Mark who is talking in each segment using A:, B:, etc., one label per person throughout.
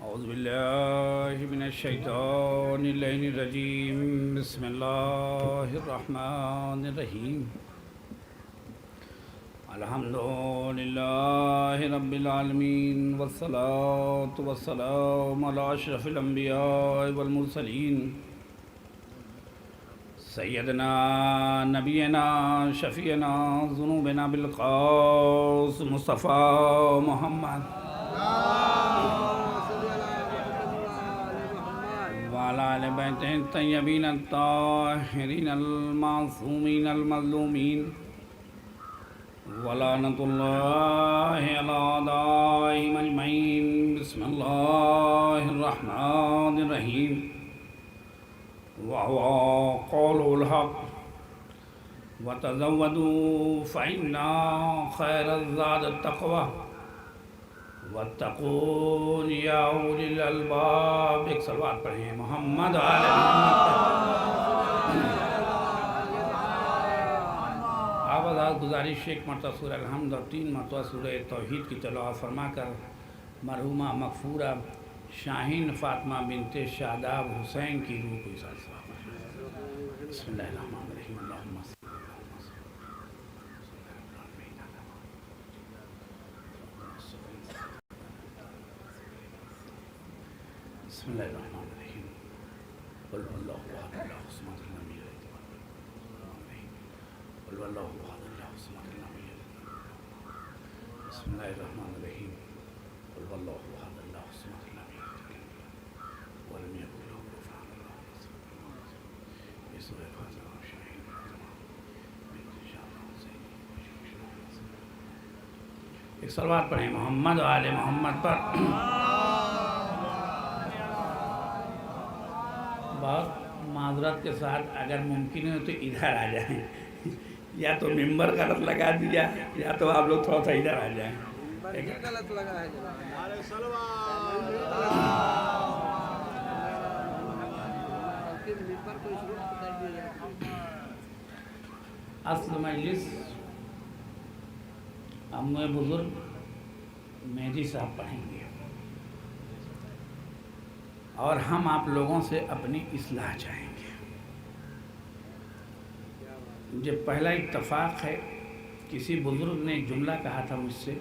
A: أعوذ بالله من الشيطان اللعين الرجيم بسم الله الرحمن الرحيم الحمد لله رب العالمين والصلاة والسلام على أشرف الأنبياء والمرسلين سيدنا نبينا شفيعنا ذنوبنا بالقاس مصطفى محمد وعلى آل بیتہ الطیبین الطاہرین المعصومین المظلومین ولعنۃ اللہ علی اعدائہم اجمعین بسم اللہ الرحمن الرحیم وهو قول الحق وتزودوا فإن خير الزاد التقوى واتقون یا اولی الالباب. ایک صلوات پڑھیں محمد آل محمد. آپ حضرات گزارش ایک مرتبہ سورہ الحمد اور 3 مرتبہ سورہ توحید کی تلاوت فرما کر مرحومہ مغفورہ شاہین فاطمہ بنت شاداب حسین کی روح کو اظہار ثواب. بسم اللہ الرحمن الرحیم. اللہم بسم اللہ الرحمن الرحیم. قل هو اللہ احد اللہ الصمد لم یلد ولم یولد. قل هو اللہ احد اللہ الصمد لم یلد. بسم اللہ الرحمن الرحیم. قل هو اللہ احد اللہ الصمد لم یلد ولم یکن له کفوا احد. یہ سورہ فاتحہ اور شاہین ایک صلوات پڑھیں محمد و آل محمد پر. بہت معذرت کے ساتھ اگر ممکن ہے تو ادھر آ جائیں. یا تو ممبر غلط لگا دیا یا تو آپ لوگ تھوڑا سا ادھر آ جائیں.
B: غلط لگا ہے
A: اصل مجلس امنو بزرگ مہدی صاحب پڑھیں گے اور ہم آپ لوگوں سے اپنی اصلاح چاہیں گے. یہ پہلا اتفاق ہے. کسی بزرگ نے ایک جملہ کہا تھا مجھ سے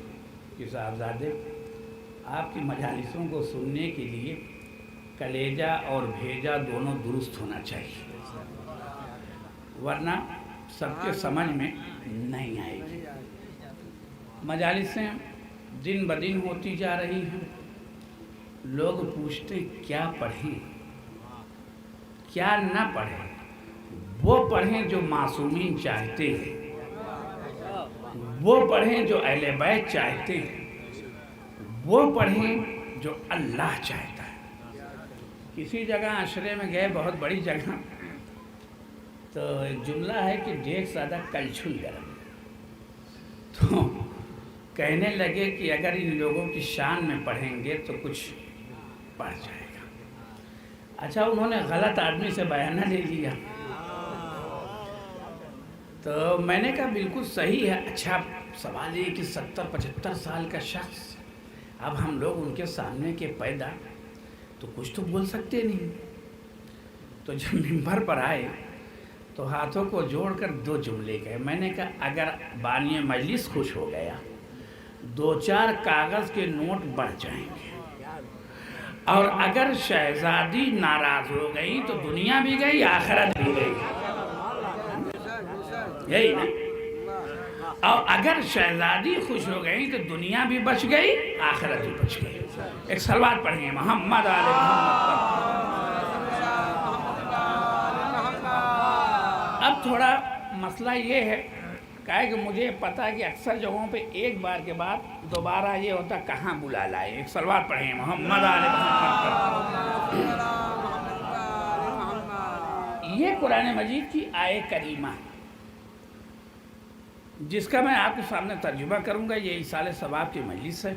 A: کہ صاحبزادے آپ کی مجالسوں کو سننے کے لیے کلیجہ اور بھیجا دونوں درست ہونا چاہیے ورنہ سب کے سمجھ میں نہیں آئے گی. مجالسیں دن بدن ہوتی جا رہی ہیں. لوگ پوچھتے کیا پڑھیں کیا نہ پڑھیں. وہ پڑھیں جو معصومین چاہتے ہیں, وہ پڑھیں جو اہل بیت چاہتے ہیں, وہ پڑھیں جو اللہ چاہتا ہے. کسی جگہ عشرے میں گئے, بہت بڑی جگہ, تو ایک جملہ ہے کہ دیکھ سادہ کلچھل گرم. تو کہنے لگے کہ اگر ان لوگوں کی شان میں پڑھیں گے تو کچھ پڑھ جائے گا. اچھا, انہوں نے غلط آدمی سے بیانہ لے لیا. تو میں نے کہا بالکل صحیح ہے. اچھا, سوال یہ کہ 70-75 سال کا شخص, اب ہم لوگ ان کے سامنے کے پیدا تو کچھ تو بول سکتے نہیں. تو جب ممبر پر آئے تو ہاتھوں کو جوڑ کر 2 جملے کہے. میں نے کہا اگر بانی مجلس خوش ہو گیا 2-4 کاغذ کے نوٹ بڑھ جائیں گے, اور اگر شہزادی ناراض ہو گئی تو دنیا بھی گئی آخرت بھی گئی. یہی نا. اور اگر شہزادی خوش ہو گئی تو دنیا بھی بچ گئی آخرت بھی بچ گئی. ایک صلوات پڑھیں محمد آل محمد پر. اب تھوڑا مسئلہ یہ ہے کہ مجھے پتا ہے کہ اکثر جگہوں پہ ایک بار کے بعد دوبارہ یہ ہوتا کہاں بلا لائے. ایک صلوات پڑھیں محمد آل محمد پر. یہ قرآن مجید کی آیت کریمہ ہے جس کا میں آپ کے سامنے ترجمہ کروں گا. یہ ایصال ثواب کی مجلس ہے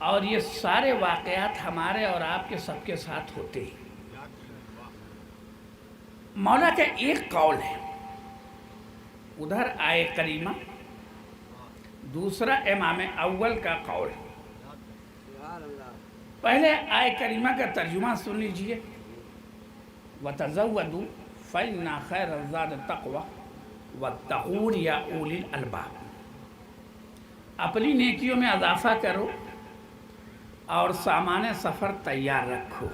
A: اور یہ سارے واقعات ہمارے اور آپ کے سب کے ساتھ ہوتے ہیں. مولا کا ایک قول ہے, ادھر آیت کریمہ, دوسرا امام اول کا قول. پہلے آئے کریمہ کا ترجمہ سن لیجئے وَتَزَوَّدُوا فَإِنَّ خَيْرَ الزَّادِ التَّقْوَىٰ وَاتَّقُونِ يَا أُولِي الْأَلْبَابِ۔ اپنی نیکیوں میں اضافہ کرو اور سامان سفر تیار رکھو،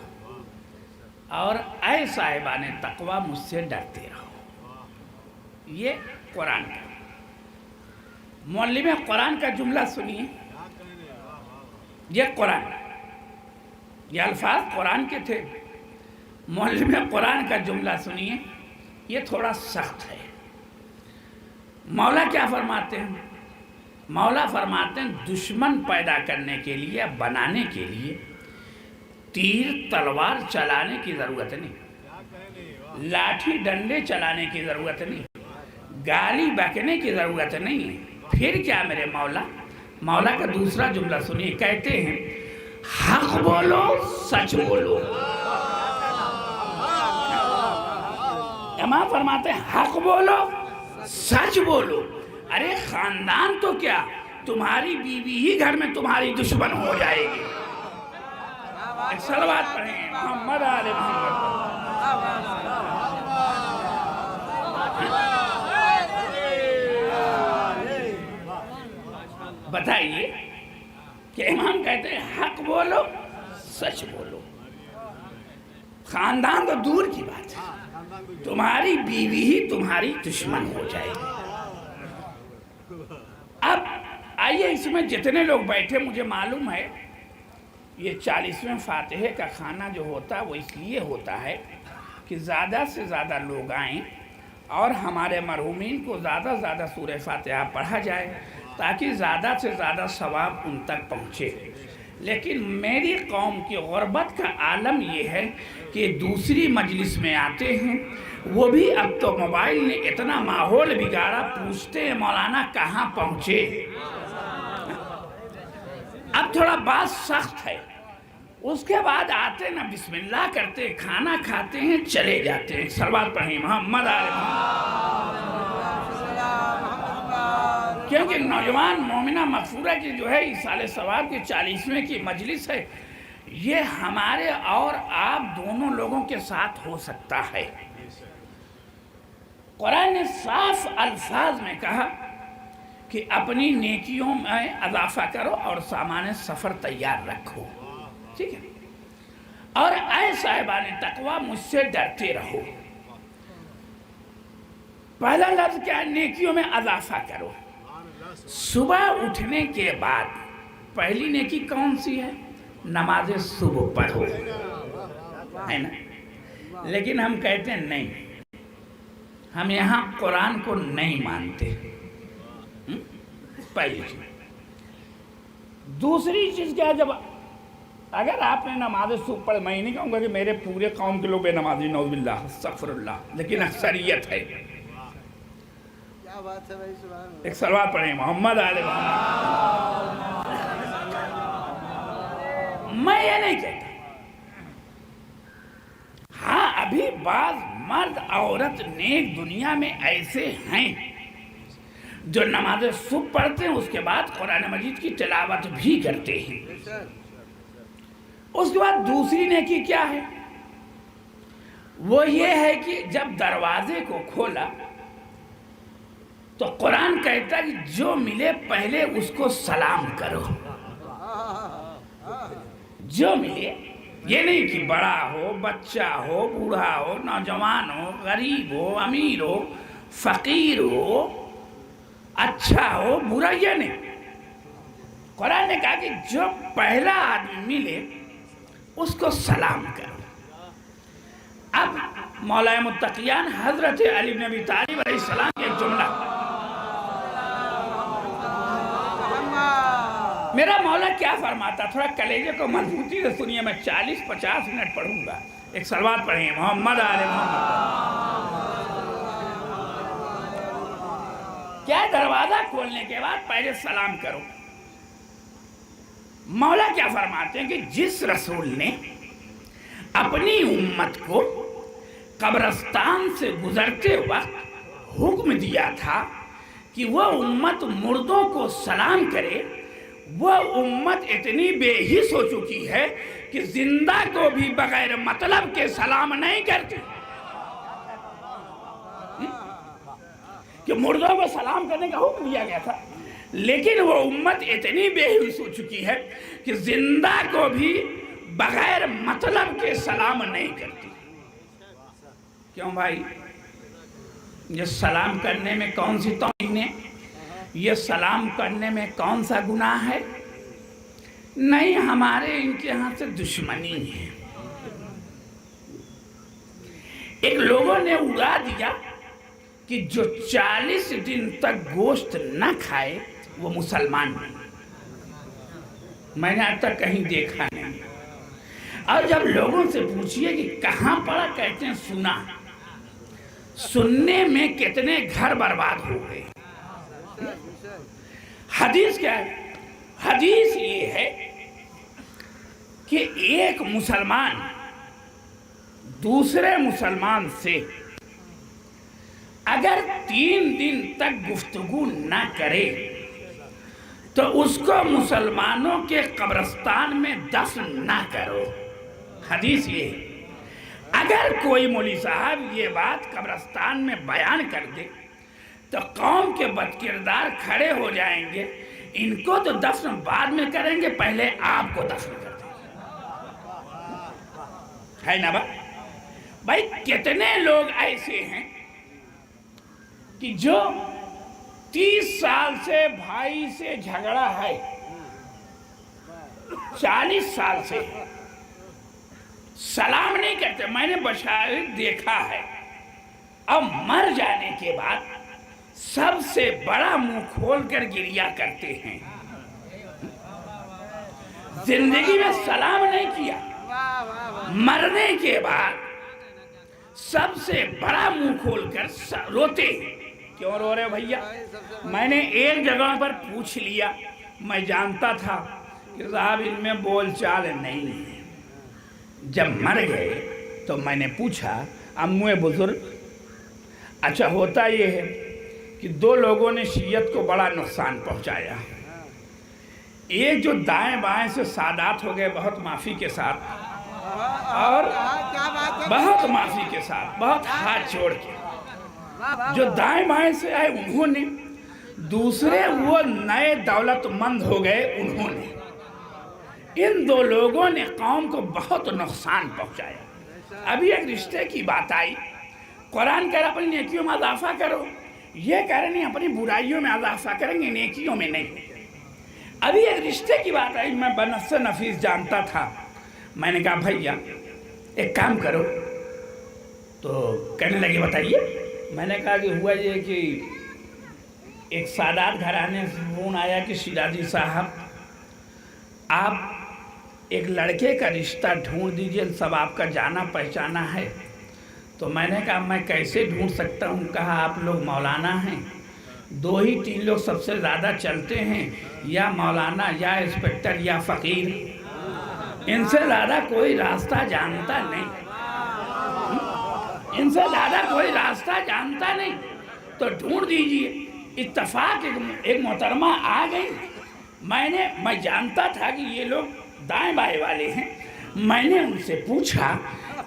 A: اور اے صاحبان تقویٰ مجھ سے ڈرتے رہو۔ یہ قرآن کا معلم قرآن کا جملہ سنیے، یہ قرآن، یہ الفاظ قرآن کے تھے، معلم قرآن کا جملہ سنیے، یہ تھوڑا سخت ہے۔ مولا کیا فرماتے ہیں؟ مولا فرماتے ہیں دشمن پیدا کرنے کے لیے، بنانے کے لیے تیر تلوار چلانے کی ضرورت نہیں، لاٹھی ڈنڈے چلانے کی ضرورت نہیں، گالی بکنے کی ضرورت نہیں ہے۔ پھر کیا میرے مولا کا دوسرا جملہ سنیے، کہتے ہیں حق بولو سچ بولو۔ امام فرماتے ہیں حق بولو سچ بولو۔ ارے خاندان تو کیا، تمہاری بیوی ہی گھر میں تمہاری دشمن ہو جائے گی۔ ایک صلوات پڑھیں محمد آل محمد۔ بتائیے کہ امام کہتے ہیں حق بولو سچ بولو۔ خاندان تو دور کی بات ہے، تمہاری بیوی ہی تمہاری دشمن ہو جائے گی۔ اب آئیے اس میں جتنے لوگ بیٹھے، مجھے معلوم ہے یہ 40ویں فاتحے کا کھانا جو ہوتا ہے وہ اس لیے ہوتا ہے کہ زیادہ سے زیادہ لوگ آئیں اور ہمارے مرحومین کو زیادہ سے زیادہ سورہ فاتحہ پڑھا جائے تاکہ زیادہ سے زیادہ ثواب ان تک پہنچے۔ لیکن میری قوم کی غربت کا عالم یہ ہے کہ دوسری مجلس میں آتے ہیں، وہ بھی اب تو موبائل نے اتنا ماحول بگاڑا، پوچھتے ہیں مولانا کہاں پہنچے۔ اب تھوڑا بات سخت ہے، اس کے بعد آتے نا بسم اللہ کرتے، کھانا کھاتے ہیں، چلے جاتے ہیں۔ صلوات پڑھیں محمد آل محمد۔ کیونکہ نوجوان مومنہ مغفورہ کی جو ہے ایصال ثواب کی 40ویں کی مجلس ہے، یہ ہمارے اور آپ دونوں لوگوں کے ساتھ ہو سکتا ہے۔ قرآن نے صاف الفاظ میں کہا کہ اپنی نیکیوں میں اضافہ کرو اور سامان سفر تیار رکھو، ٹھیک ہے؟ اور اے صاحبان تقویٰ مجھ سے ڈرتے رہو۔ پہلا لفظ کیا ہے؟ نیکیوں میں اضافہ کرو۔ صبح اٹھنے کے بعد پہلی نیکی کون سی ہے؟ نماز صبح پڑھو، ہے نا؟ لیکن ہم کہتے ہیں نہیں، ہم یہاں قرآن کو نہیں مانتے، پہلی چیز۔ دوسری چیز کیا ہے؟ جب اگر آپ نے نماز صبح پڑھ، میں نہیں کہوں گا کہ میرے پورے قوم کے لوگ بے نمازی، نعوذ باللہ استغفر اللہ، لیکن اکثریت ہے۔
B: کیا بات ہے بھائی، سبحان اللہ۔
A: ایک صلوات پڑھیں محمد آل محمد۔ میں یہ نہیں کہتا، ہاں ابھی بعض مرد عورت نیک دنیا میں ایسے ہیں جو نماز صبح پڑھتے ہیں، اس کے بعد قرآن مجید کی تلاوت بھی کرتے ہیں۔ اس کے بعد دوسری نیکی کیا ہے؟ وہ یہ ہے کہ جب دروازے کو کھولا تو قرآن کہتا ہے کہ جو ملے پہلے اس کو سلام کرو۔ جو ملے، یہ نہیں کہ بڑا ہو، بچہ ہو، بوڑھا ہو، نوجوان ہو، غریب ہو، امیر ہو، فقیر ہو، اچھا ہو، برا، یہ نہیں۔ قرآن نے کہا کہ جو پہلا آدمی ملے اس کو سلام کرو۔ اب مولا متقیان حضرت علی بن ابی طالب علیہ السلام کے ایک جملہ، میرا مولا کیا فرماتا، تھوڑا کلیجے کو مضبوطی سے سنیے، میں 40-50 منٹ پڑھوں گا۔ ایک صلوات پڑھیں محمد آل محمد۔ کیا دروازہ کھولنے کے بعد پہلے سلام کرو۔ مولا کیا فرماتے ہیں کہ جس رسول نے اپنی امت کو قبرستان سے گزرتے وقت حکم دیا تھا کہ وہ امت مردوں کو سلام کرے، وہ امت اتنی بے حس ہو چکی ہے کہ زندہ کو بھی بغیر مطلب کے سلام نہیں کرتی، کہ مردوں کو سلام کرنے کا حکم دیا گیا تھا، لیکن وہ امت اتنی بے حس ہو چکی ہے کہ زندہ کو بھی بغیر مطلب کے سلام نہیں کرتی۔ کیوں بھائی؟ یہ سلام کرنے میں کون سی توہین ہے؟ یہ سلام کرنے میں کون سا گناہ ہے؟ نہیں، ہمارے ان کے ہاں سے دشمنی ہے۔ ایک لوگوں نے اڑا دیا کہ جو 40 دن تک گوشت نہ کھائے وہ مسلمان نہیں۔ میں نے آج تک کہیں دیکھا نہیں۔ اور جب لوگوں سے پوچھئے کہ کہاں پڑا، کہتے ہیں سنا۔ سننے میں کتنے گھر برباد ہو گئے۔ حدیث کیا ہے؟ حدیث یہ ہے کہ ایک مسلمان دوسرے مسلمان سے اگر 3 دن تک گفتگو نہ کرے تو اس کو مسلمانوں کے قبرستان میں دفن نہ کرو۔ حدیث یہ ہے۔ اگر کوئی مولوی صاحب یہ بات قبرستان میں بیان کر دے تو قوم کے بدکردار کھڑے ہو جائیں گے، ان کو تو دفن بعد میں کریں گے، پہلے آپ کو دفن کر دیں گے۔ ہے نا بھائی؟ کتنے لوگ ایسے ہیں کہ جو 30 سال سے بھائی سے جھگڑا ہے، 40 سال سے سلام نہیں کرتے۔ میں نے بشائر دیکھا ہے، اب مر جانے کے بعد سب سے بڑا منہ کھول کر گریا کرتے ہیں۔ زندگی میں سلام نہیں کیا، مرنے کے بعد سب سے بڑا منہ کھول کر روتے ہیں۔ کیوں رو رہے بھیا؟ میں نے ایک جگہ پر پوچھ لیا، میں جانتا تھا کہ صاحب ان میں بول چال نہیں ہے۔ جب مر گئے تو میں نے پوچھا، اموے بزرگ اچھا ہوتا یہ ہے کہ 2 لوگوں نے شیعت کو بڑا نقصان پہنچایا۔ ایک جو دائیں بائیں سے سادات ہو گئے بہت معافی کے ساتھ، اور بہت معافی کے ساتھ، بہت ہاتھ جوڑ کے جو دائیں بائیں سے آئے انہوں نے، دوسرے وہ نئے دولت مند ہو گئے انہوں نے، ان 2 لوگوں نے قوم کو بہت نقصان پہنچایا۔ ابھی ایک رشتے کی بات آئی، قرآن کہہ رہا اپنی نیکیوں میں اضافہ کرو، یہ کہہ رہے نہیں اپنی برائیوں میں اضافہ کریں گے، نیکیوں میں نہیں۔ ابھی ایک رشتے کی بات آئی، میں بنفس نفیس جانتا تھا، میں نے کہا بھیا ایک کام کرو، تو کہنے لگے بتائیے۔ میں نے کہا کہ ہوا یہ کہ ایک سادات گھرانے سے فون آیا کہ شیرازی صاحب آپ ایک لڑکے کا رشتہ ڈھونڈ دیجئے، سب آپ کا جانا پہچانا ہے۔ تو میں نے کہا میں کیسے ڈھونڈ سکتا ہوں؟ کہا آپ لوگ مولانا ہیں، 2 ہی 3 لوگ سب سے زیادہ چلتے ہیں، یا مولانا یا انسپکٹر یا فقیر، ان سے زیادہ کوئی راستہ جانتا نہیں، ان سے زیادہ کوئی راستہ جانتا نہیں، تو ڈھونڈ دیجئے۔ اتفاق ایک محترمہ آ گئی، میں جانتا تھا کہ یہ لوگ دائیں بائیں والے ہیں، میں نے ان سے پوچھا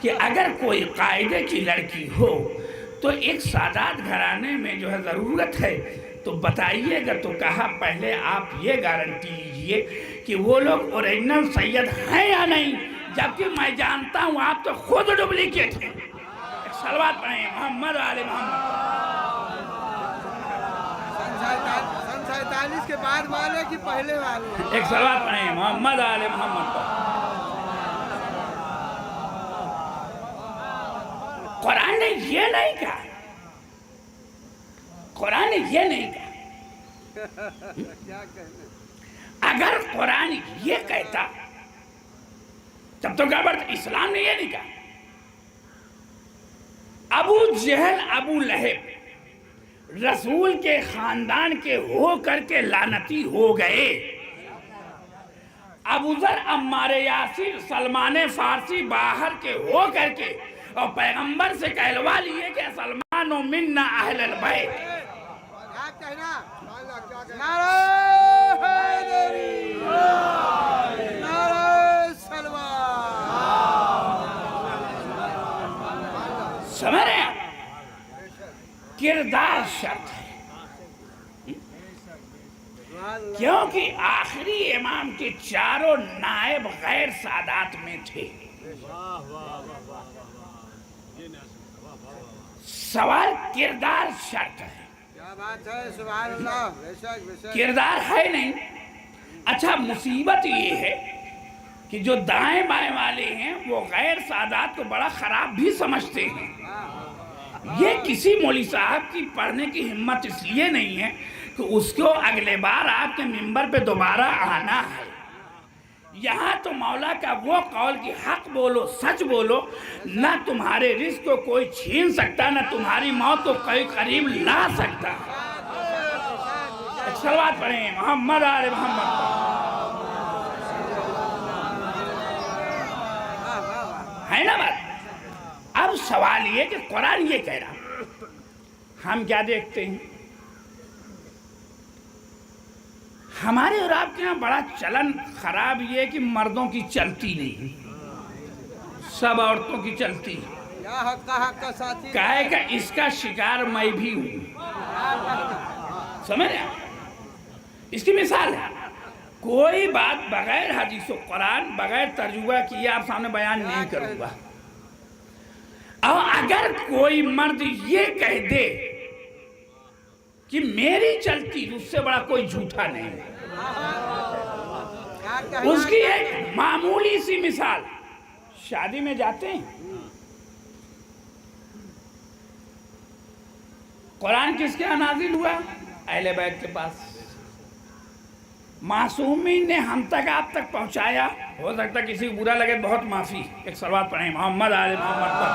A: کہ اگر کوئی قاعدے کی لڑکی ہو تو ایک سادات گھرانے میں جو ہے ضرورت ہے تو بتائیے گا، تو کہا پہلے آپ یہ گارنٹی لیجئے کہ وہ لوگ اوریجنل سید ہیں یا نہیں، جبکہ میں جانتا ہوں آپ تو خود ڈپلیکیٹ ہیں۔ ایک صلوات پڑھیں محمد آل محمد۔
B: سن 47 کے بعد والے کہ پہلے والے؟
A: ایک صلوات پڑھیں محمد آل محمد پر۔ قرآن نے یہ نہیں کہا، قرآن نے یہ نہیں کہا۔ اگر قرآن یہ کہتا تب تو گڑبڑ۔ اسلام نے یہ نہیں کہا۔ ابو جہل ابو لہب رسول کے خاندان کے ہو کر کے لعنتی ہو گئے۔ ابو ذر عمار یاسر سلمان فارسی باہر کے ہو کر کے اور پیغمبر سے کہلوا لیے کہ سلمان منا اہل البیت۔
B: نعرہ حیدری
A: کردار شرط ہے، کیونکہ آخری امام کے چاروں نائب غیر سادات میں تھے۔ سوال کردار شرط ہے،
B: کیا بات ہے، سبحان اللہ، بے شک بے شک۔
A: کردار ہے نہیں۔ اچھا مصیبت یہ ہے کہ جو دائیں بائیں والے ہیں وہ غیر سادات کو بڑا خراب بھی سمجھتے ہیں۔ یہ کسی مولوی صاحب کی پڑھنے کی ہمت اس لیے نہیں ہے کہ اس کو اگلے بار آپ کے منبر پہ دوبارہ آنا ہے۔ یہاں تو مولا کا وہ قول کہ حق بولو، سچ بولو، نہ تمہارے رزق کو کوئی چھین سکتا، نہ تمہاری موت کو کوئی قریب لا سکتا۔ ایک صلوات پڑھیں محمد آل محمد۔ ہے نا بات؟ اب سوال یہ کہ قرآن یہ کہہ رہا، ہم کیا دیکھتے ہیں؟ ہمارے اور آپ کے یہاں بڑا چلن خراب یہ کہ مردوں کی چلتی نہیں، سب عورتوں کی چلتی۔
B: یا حق کا ساتھی،
A: کہے کہ اس کا شکار میں بھی ہوں۔ سمجھ رہے ہیں؟ اس کی مثال ہے، کوئی بات بغیر حدیث و قرآن بغیر ترجمہ کیے آپ سامنے بیان نہیں کروں گا۔ اور اگر کوئی مرد یہ کہہ دے کہ میری چلتی، اس سے بڑا کوئی جھوٹا نہیں ہے۔ اس کی ایک معمولی سی مثال، شادی میں جاتے ہیں، قرآن کس کے یہاں نازل ہوا؟ اہل بیت کے پاس۔ معصومین نے ہم تک آپ تک پہنچایا، ہو سکتا کسی کو برا لگے بہت معافی۔ ایک صلوات پڑھیں محمد آل محمد پر۔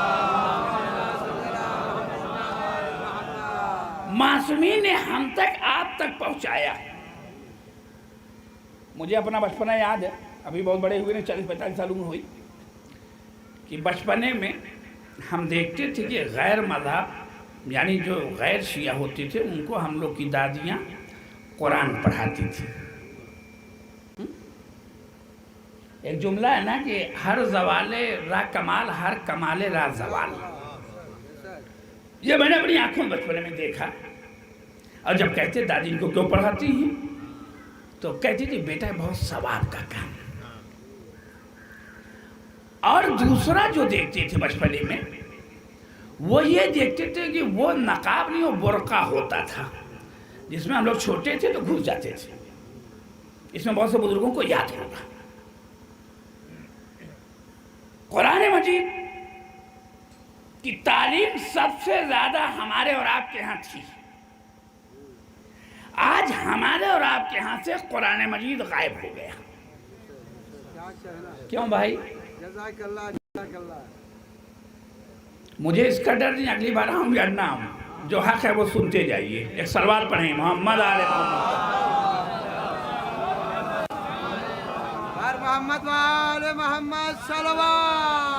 A: معصومین نے ہم تک آپ تک پہنچایا۔ مجھے اپنا بچپنا یاد ہے، ابھی بہت بڑے ہوئے نے، 40-45 سال عمر ہوئی، کہ بچپنے میں ہم دیکھتے تھے کہ غیر مذہب یعنی جو غیر شیعہ ہوتے تھے ان کو ہم لوگ کی دادیاں قرآن پڑھاتی تھی۔ ایک جملہ ہے نا کہ ہر زوال را کمال، ہر کمال را زوال۔ یہ میں نے اپنی آنکھوں میں بچپنے میں دیکھا۔ اور جب کہتے دادی ان کو کیوں پڑھاتی ہیں تو کہتی تھی بیٹا بہت ثواب کا کام۔ اور دوسرا جو دیکھتے تھے بچپنے میں وہ یہ دیکھتے تھے کہ وہ نقاب نہیں، وہ برقع ہوتا تھا جس میں ہم لوگ چھوٹے تھے تو گھس جاتے تھے۔ اس میں بہت سے بزرگوں کو یاد ہوگا۔ قرآن مجید کی تعلیم سب سے زیادہ ہمارے اور آپ کے ہاں تھی۔ آج ہمارے اور آپ کے ہاں سے قرآن مجید غائب ہو گیا۔ کیوں بھائی؟
B: جزاک اللہ، جزاک اللہ۔
A: مجھے اس کا ڈر نہیں، اگلی بار ہم یا نہ ہوں، جو حق ہے وہ سنتے جائیے۔ ایک صلوات پڑھیں محمد آل محمد۔
B: ہر محمد وآل محمد صلوات۔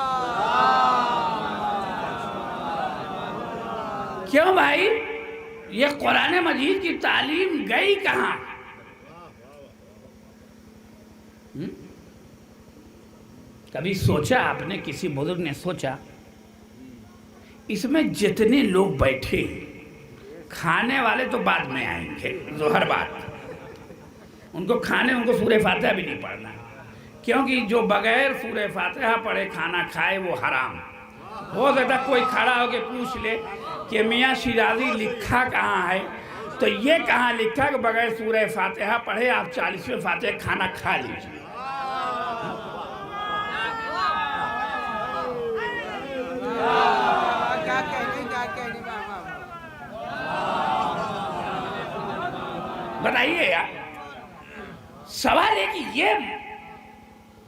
A: کیوں بھائی؟ یہ قرآن مجید کی تعلیم گئی کہاں؟ کبھی سوچا آپ نے، کسی بزرگ نے سوچا اس میں جتنے لوگ بیٹھے کھانے والے تو بعد میں آئیں گے، ظہر بعد، ان کو کھانے، ان کو سورہ فاتحہ بھی نہیں پڑھنا، کیونکہ جو بغیر سورہ فاتحہ پڑھے کھانا کھائے وہ حرام۔ ہو سکتا کوئی کھڑا ہو کے پوچھ لے کہ میاں شیرازی لکھا کہاں ہے، تو یہ کہاں لکھا کہ بغیر سورہ فاتحہ پڑھے آپ 40ویں فاتحہ کھانا کھا لیجیے۔ بتائیے یار، سوال ہے کہ یہ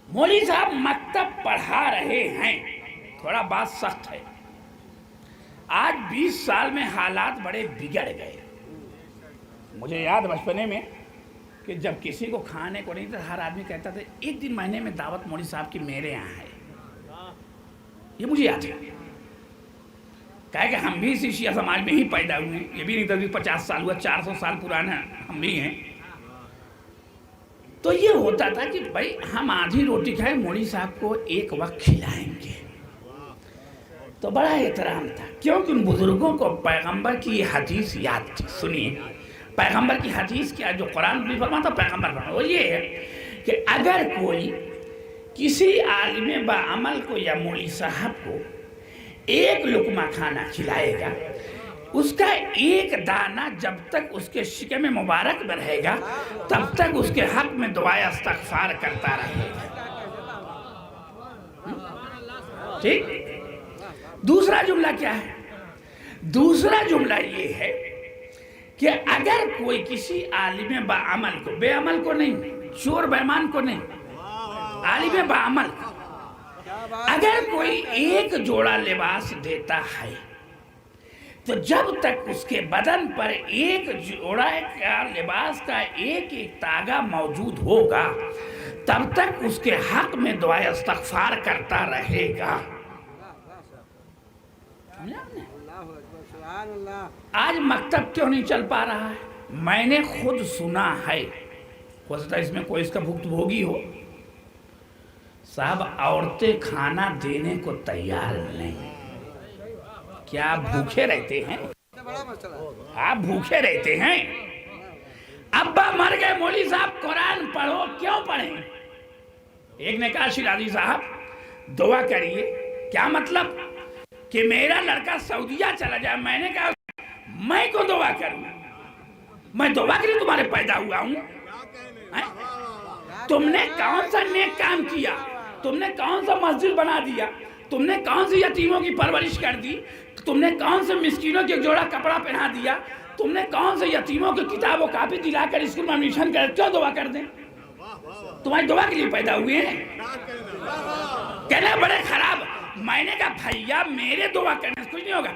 A: مولوی صاحب مکتب پڑھا رہے ہیں، تھوڑا بات سخت ہے۔ آج 20 سال میں حالات بڑے بگڑ گئے۔ مجھے یاد بچپنے میں کہ جب کسی کو کھانے کو نہیں تھا، ہر آدمی کہتا تھا ایک دن مہینے میں دعوت مولوی صاحب کی میرے یہاں ہے۔ یہ مجھے یاد ہے، کہا کہ ہم بھی اسی شیعہ سماج میں ہی پیدا ہوئے ہیں، یہ بھی نہیں تھا 50 سال ہوا، 400 سال پرانا ہم بھی ہیں۔ تو یہ ہوتا تھا کہ بھائی ہم آدھی روٹی کھائیں، مولوی صاحب کو ایک وقت کھلائیں گے۔ تو بڑا احترام تھا، کیونکہ ان بزرگوں کو پیغمبر کی یہ حدیث یاد تھی. سنیے پیغمبر کی حدیث کیا جو قرآن بھی فرماتا پیغمبر فرماتا، وہ یہ ہے کہ اگر کوئی کسی عالم باعمل کو یا مولوی صاحب کو ایک لقمہ کھانا کھلائے گا، اس کا ایک دانہ جب تک اس کے شکم مبارک میں رہے گا تب تک اس کے حق میں دعائے استغفار کرتا رہے گا. ٹھیک. دوسرا جملہ کیا ہے؟ دوسرا جملہ یہ ہے کہ اگر کوئی کسی عالم باعمل کو، بے عمل کو نہیں، چور بیمان کو نہیں، عالم باعمل کو اگر کوئی ایک جوڑا لباس دیتا ہے تو جب تک اس کے بدن پر ایک جوڑا کا لباس کا ایک ایک تاگا موجود ہوگا تب تک اس کے حق میں دعائے استغفار کرتا رہے گا. آج مکتب کیوں نہیں چل پا رہا ہے؟ میں نے خود سنا ہے، ہو سکتا ہے اس میں کوئی اس کا بھگت بھوگی ہو. صاحب عورتیں کھانا دینے کو تیار نہیں. کیا آپ بھوکے رہتے ہیں؟ آپ بھوکے رہتے ہیں؟ ابا مر گئے مولوی صاحب قرآن پڑھو، کیوں پڑھیں؟ ایک نے کہا شیرازی صاحب دعا کریے. کیا مطلب؟ کہ میرا لڑکا سعودیہ چلا جائے. میں نے کہا میں کو دعا کروں؟ میں دعا کے لیے تمہارے پیدا ہوا ہوں؟ تم نے کون سا نیک کام کیا؟ تم نے کون سا مسجد بنا دیا؟ تم نے کون سی یتیموں کی پرورش کر دی؟ تم نے کون سے مسکینوں کے جوڑا کپڑا پہنا دیا؟ تم نے کون سے یتیموں کی کتاب و کاپی دلا کر اسکول میں ایڈمیشن کر؟ کیوں دعا کر دیں؟ تمہاری دعا کے لیے پیدا ہوئے ہیں؟ کہنا بڑے خراب. میں نے کہا بھائیا میرے دعا کرنے سے کچھ نہیں ہوگا.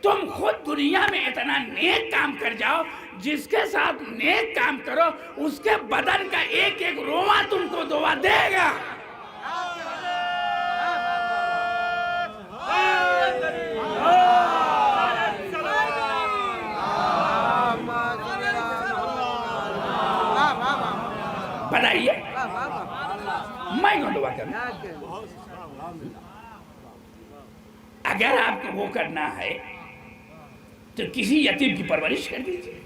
A: تم خود دنیا میں اتنا نیک کام کر جاؤ، جس کے ساتھ نیک کام کرو اس کے بدن کا ایک ایک روما تم کو دعا دے گا. بتائیے میں کیوں دعا کروں؟ اگر آپ کو وہ کرنا ہے تو کسی یتیم کی پرورش کر دیجیے،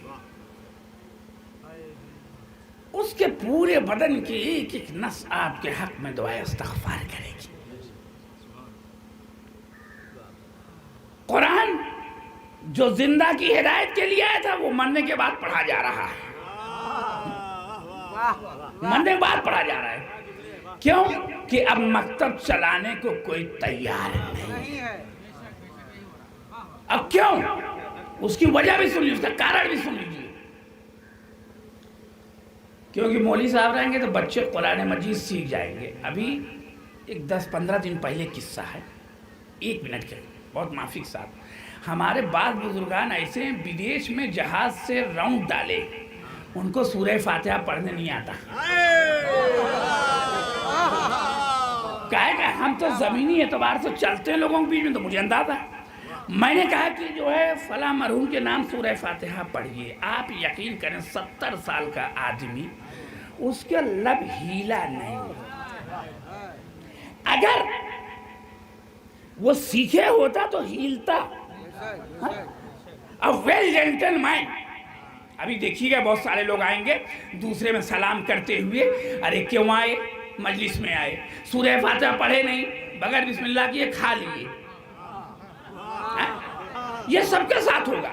A: اس کے پورے بدن کی ایک ایک نس آپ کے حق میں دعائے استغفار کرے گی. قرآن جو زندہ کی ہدایت کے لیے آیا تھا وہ مرنے کے بعد پڑھا جا رہا ہے. مرنے کے بعد پڑھا جا رہا ہے. کیوں؟ کہ اب مکتب چلانے کو کوئی تیار نہیں ہے. اب کیوں؟ اس کی وجہ بھی سن لیجیے، اس کا کارن بھی سن لیجیے. کیونکہ مولوی صاحب رہیں گے تو بچے قرآن مجید سیکھ جائیں گے. ابھی ایک 10-15 دن پہلے قصہ ہے، 1 منٹ کے بہت معافی کے ساتھ. ہمارے بعض بزرگان ایسے ہیں بدیش میں جہاز سے راؤنڈ ڈالے، ان کو سورہ فاتحہ پڑھنے نہیں آتا. کہا کہ ہم تو زمینی اعتبار سے چلتے ہیں لوگوں کے بیچ میں، تو مجھے اندازہ ہے. میں نے کہا کہ جو ہے فلاں مرحوم کے نام سورہ فاتحہ پڑھیے. آپ یقین کریں 70 سال کا آدمی اس کے لب ہیلا نہیں. اگر وہ سیکھے ہوتا تو ہیلتا. A well gentleman. ابھی دیکھیے گا بہت سارے لوگ آئیں گے دوسرے میں سلام کرتے ہوئے، ارے کیوں آئے؟ مجلس میں آئے، سورہ فاتحہ پڑھے نہیں، بغیر بسم اللہ کیے کھا لیے. یہ سب کے ساتھ ہوگا.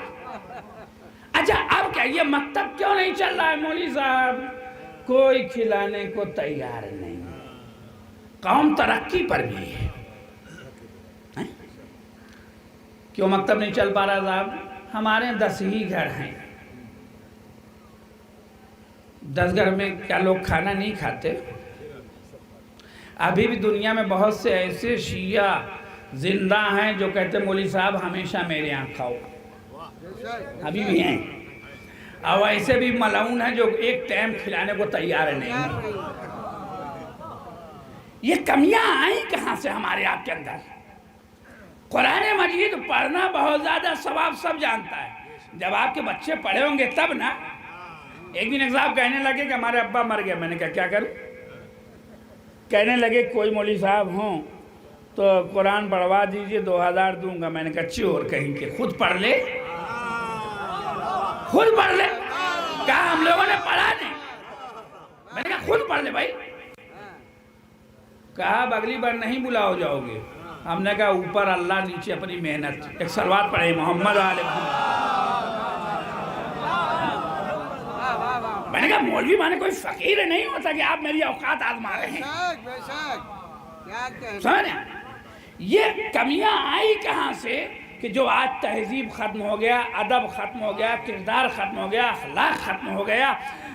A: اچھا اب کیا یہ مکتب کیوں نہیں چل رہا ہے مولوی صاحب؟ کوئی کھلانے کو تیار نہیں. قوم ترقی پر بھی ہے. کیوں مکتب نہیں چل پا رہا صاحب؟ ہمارے 10 ہی گھر ہیں. 10 گھر میں کیا لوگ کھانا نہیں کھاتے؟ ابھی بھی دنیا میں بہت سے ایسے شیعہ زندہ ہیں جو کہتے ہیں مولوی صاحب ہمیشہ میرے یہاں کھاؤ. ابھی بھی ہیں. اور ایسے بھی ملعون ہیں جو ایک ٹائم کھلانے کو تیار نہیں. یہ کمیاں آئیں کہاں سے ہمارے آپ کے اندر؟ قرآن مجید پڑھنا بہت زیادہ ثواب سب جانتا ہے. جب آپ کے بچے پڑھے ہوں گے تب نا. ایک دن ایک صاحب کہنے لگے کہ ہمارے ابا مر گئے. میں نے کہا کیا کروں؟ کہنے لگے کوئی مولوی صاحب ہوں تو قرآن پڑھوا دیجئے 2000 دوں گا. میں نے کہا چور کہیں کہ خود پڑھ لے, خود پڑھ لے. کہا ہم لوگوں نے پڑھا نہیں. میں نے کہا خود پڑھ لے بھائی. کہا اب اگلی بار نہیں بلاؤ جاؤ گے. ہم نے کہا اوپر اللہ نیچے اپنی محنت. ایک صلوات پڑھے محمد علیہ محمد. میں نے کہا مولوی مانے کوئی فقیر نہیں ہوتا کہ آپ میری اوقات آزما رہے ہیں. سمجھ رہے ہیں یہ کمیاں آئی کہاں سے کہ جو آج تہذیب ختم ہو گیا, ادب ختم ہو گیا, کردار ختم ہو گیا, اخلاق ختم ہو گیا,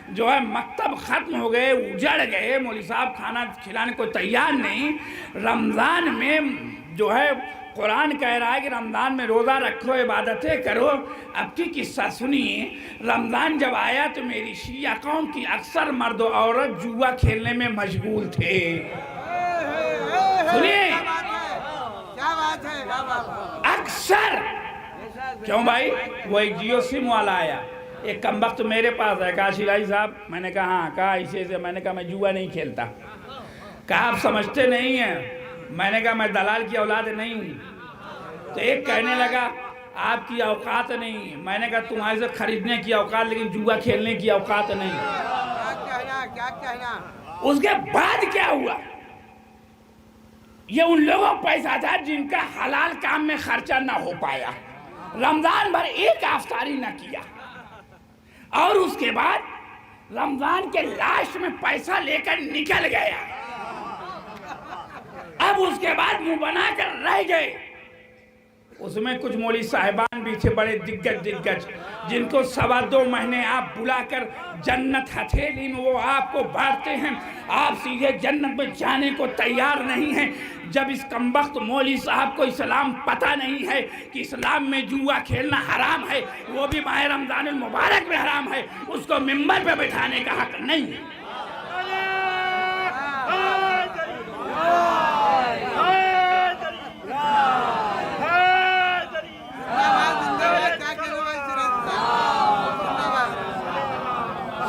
A: جو ہے مکتب ختم ہو گئے, اجڑ گئے. مولوی صاحب کھانا کھلانے کو تیار نہیں. رمضان میں جو ہے قرآن کہہ رہا ہے کہ رمضان میں روزہ رکھو, عبادتیں کرو. اب کی قصہ سنیے. رمضان جب آیا تو میری شیعہ قوم کی اکثر مرد و عورت جوا کھیلنے میں مشغول تھے. سنیے اکثر. کیوں بھائی؟ وہ ایک جیو سم والا آیا, ایک کمبخت میرے پاس ہے. کہا شیلائی صاحب. میں نے کہا ہاں. کہا اسے سے. میں نے کہا میں جوا نہیں کھیلتا. کہا آپ سمجھتے نہیں ہیں. میں نے کہا میں دلال کی اولاد نہیں ہوں. تو ایک کہنے لگا آپ کی اوقات نہیں. میں نے کہا تمہارے سے خریدنے کی اوقات لیکن جوا کھیلنے کی اوقات نہیں.
B: کیا کہنا.
A: اس کے بعد کیا ہوا؟ یہ ان لوگوں پیسہ تھا جن کا حلال کام میں خرچہ نہ ہو پایا. رمضان بھر ایک افطاری نہ کیا, اور اس کے بعد رمضان کے لاسٹ میں پیسہ لے کر نکل گیا. اب اس کے بعد منہ بنا کر رہ گئے. اس میں کچھ مولوی صاحبان بھی تھے بڑے دگج جن کو 2.25 مہینے آپ بلا کر جنت ہتھیلی میں وہ آپ کو بانٹتے ہیں. آپ سیدھے جنت میں جانے کو تیار نہیں ہیں. جب اس کمبخت مولوی صاحب کو اسلام پتہ نہیں ہے کہ اسلام میں جوا کھیلنا حرام ہے, وہ بھی ماہ رمضان المبارک میں حرام ہے, اس کو ممبر پہ بٹھانے کا حق نہیں ہے.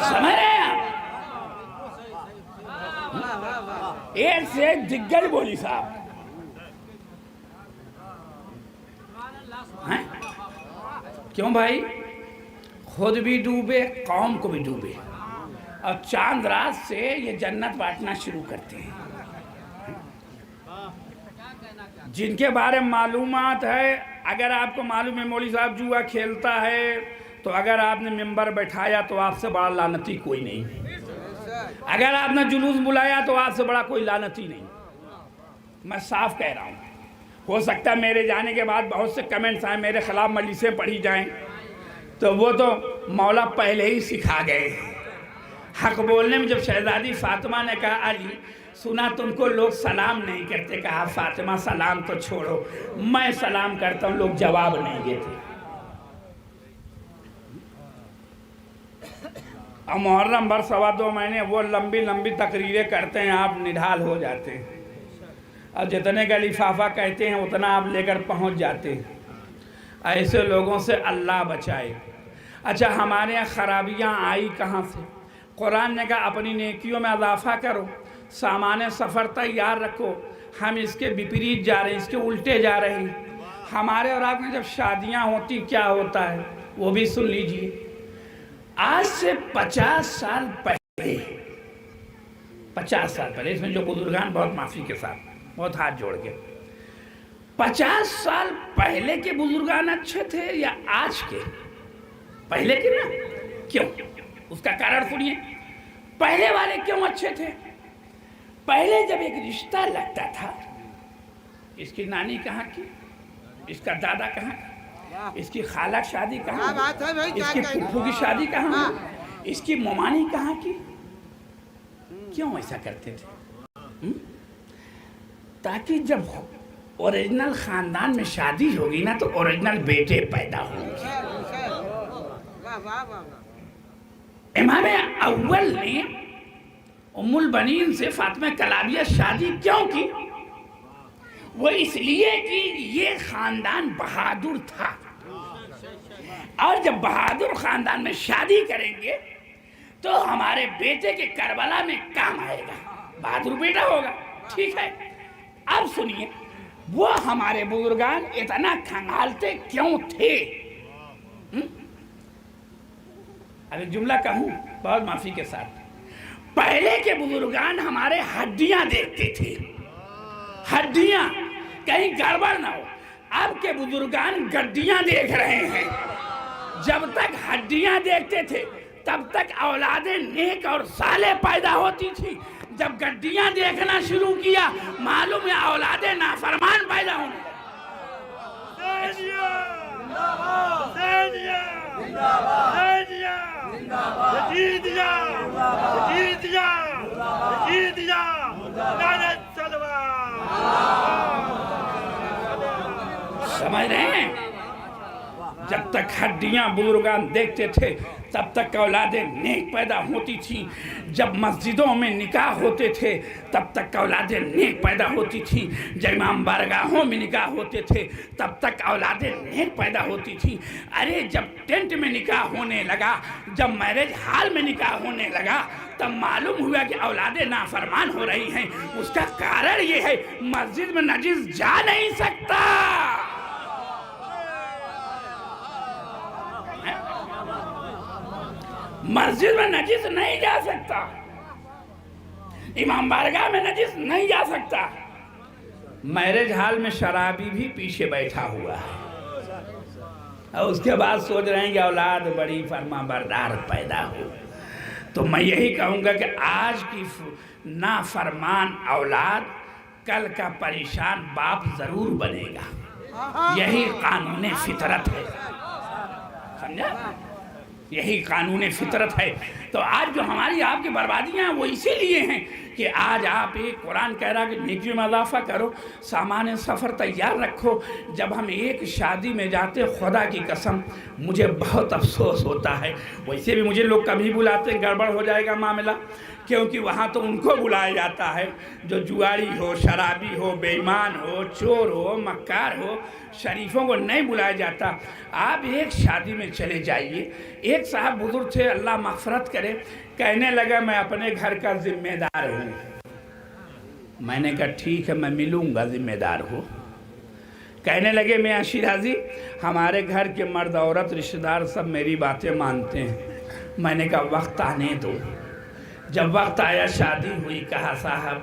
A: سمجھ رہے ہیں آپ؟ ایک سے ایک دگج مولوی صاحب. کیوں بھائی؟ خود بھی ڈوبے, قوم کو بھی ڈوبے, اور چاند رات سے یہ جنت بانٹنا شروع کرتے ہیں. جن کے بارے میں معلومات ہے, اگر آپ کو معلوم ہے مولوی صاحب جوا کھیلتا ہے, تو اگر آپ نے ممبر بیٹھایا تو آپ سے بڑا لعنتی کوئی نہیں. اگر آپ نے جلوس بلایا تو آپ سے بڑا کوئی لعنتی نہیں. میں صاف کہہ رہا ہوں. ہو سکتا ہے میرے جانے کے بعد بہت سے کمنٹس آئیں, میرے خلاف مجلسیں پڑھی جائیں, تو وہ تو مولا پہلے ہی سکھا گئے. حق بولنے میں جب شہزادی فاطمہ نے کہا علی سنا تم کو لوگ سلام نہیں کرتے, کہا فاطمہ سلام تو چھوڑو, میں سلام کرتا ہوں, لوگ جواب نہیں دیتے. اور محرم بھر 2.25 مہینے وہ لمبی لمبی تقریریں کرتے ہیں, آپ نڈھال ہو جاتے ہیں, اور جتنے کا لفافہ کہتے ہیں اتنا آپ لے کر پہنچ جاتے ہیں. ایسے لوگوں سے اللہ بچائے. اچھا ہمارے یہاں خرابیاں آئی کہاں سے؟ قرآن نے کہا اپنی نیکیوں میں اضافہ کرو, سامان سفر تیار رکھو. ہم اس کے وپریت جا رہے ہیں, اس کے الٹے جا رہے ہیں. ہمارے اور آپ میں جب شادیاں ہوتی کیا ہوتا ہے وہ بھی سن لیجئے. آج سے 50 سال پہلے, 50 سال پہلے, اس میں جو بزرگان بہت معافی کے ساتھ بہت ہاتھ جوڑ کے, 50 سال پہلے کے بزرگان اچھے تھے یا آج کے؟ پہلے کے نا. کیوں؟ اس کا کارن سنیے. پہلے والے کیوں اچھے تھے؟ پہلے جب ایک رشتہ لگتا تھا, اس کی نانی کہاں کی, اس کا دادا کہاں کی, اس کی خالہ شادی کہاں, اس کی پھپھو کی شادی کہاں, اس کی ممانی کہاں کی. کیوں ایسا کرتے تھے؟ تاکہ جب اوریجنل خاندان میں شادی ہوگی نا تو اوریجنل بیٹے پیدا ہوں گے. امام اول نے ام البنین سے فاطمہ کلابیہ شادی کیوں کی؟ وہ اس لیے کہ یہ خاندان بہادر تھا, اور جب بہادر خاندان میں شادی کریں گے تو ہمارے بیٹے کے کربلا میں کام آئے گا, بہادر بیٹا ہوگا. ٹھیک ہے. اب سنیے, وہ ہمارے بزرگان اتنا کھنگالتے کیوں تھے؟ اب ایک جملہ کہوں بہت معافی کے ساتھ، پہلے کے بزرگان ہمارے ہڈیاں دیکھتے تھے، ہڈیاں، کہیں گڑبڑ نہ ہو۔ اب کے بزرگان گڈیاں دیکھ رہے ہیں۔ جب تک ہڈیاں دیکھتے تھے تب تک اولادیں نیک اور صالح پیدا ہوتی تھی، جب گڈیاں دیکھنا شروع کیا معلوم ہے اولادیں نافرمان پیدا ہونے سمجھ رہے ہیں؟ جب تک ہڈیاں بزرگان دیکھتے تھے تب تک اولادیں نیک پیدا ہوتی تھیں، جب مسجدوں میں نکاح ہوتے تھے تب تک اولادیں نیک پیدا ہوتی تھیں، جب امام بارگاہوں میں نکاح ہوتے تھے تب تک اولادیں نیک پیدا ہوتی تھیں۔ ارے جب ٹینٹ میں نکاح ہونے لگا، جب میرج ہال میں نکاح ہونے لگا تب معلوم ہوا کہ اولادیں نافرمان ہو رہی ہیں۔ اس کا کارن یہ ہے مسجد میں نجس جا نہیں سکتا۔ مسجد میں نجس نہیں جا سکتا، امام بارگاہ میں نجس نہیں جا سکتا، میرج ہال میں شرابی بھی پیچھے بیٹھا ہوا ہے، اور اس کے بعد سوچ رہے ہیں کہ اولاد بڑی فرما بردار پیدا ہو۔ تو میں یہی کہوں گا کہ آج کی نافرمان اولاد کل کا پریشان باپ ضرور بنے گا۔ یہی قانون فطرت ہے، سمجھا؟ یہی قانون فطرت ہے۔ تو آج جو ہماری آپ کی بربادیاں ہیں وہ اسی لیے ہیں کہ آج آپ ایک قرآن کہہ رہا کہ نیکی میں اضافہ کرو، سامان سفر تیار رکھو۔ جب ہم ایک شادی میں جاتے خدا کی قسم مجھے بہت افسوس ہوتا ہے، ویسے بھی مجھے لوگ کبھی بلاتے ہیں گڑبڑ ہو جائے گا معاملہ، کیونکہ وہاں تو ان کو بلایا جاتا ہے جو جواری ہو، شرابی ہو، بے ایمان ہو، چور ہو، مکار ہو، شریفوں کو نہیں بلایا جاتا۔ آپ ایک شادی میں چلے جائیے، ایک صاحب بزرگ تھے اللہ مغفرت کرے، کہنے لگا میں اپنے گھر کا ذمہ دار ہوں۔ میں نے کہا ٹھیک ہے میں ملوں گا، ذمہ دار ہو۔ کہنے لگے میاں شیرازی ہمارے گھر کے مرد عورت رشتہ دار سب میری باتیں مانتے ہیں۔ میں نے کہا وقت آنے دو۔ جب وقت آیا شادی ہوئی، کہا صاحب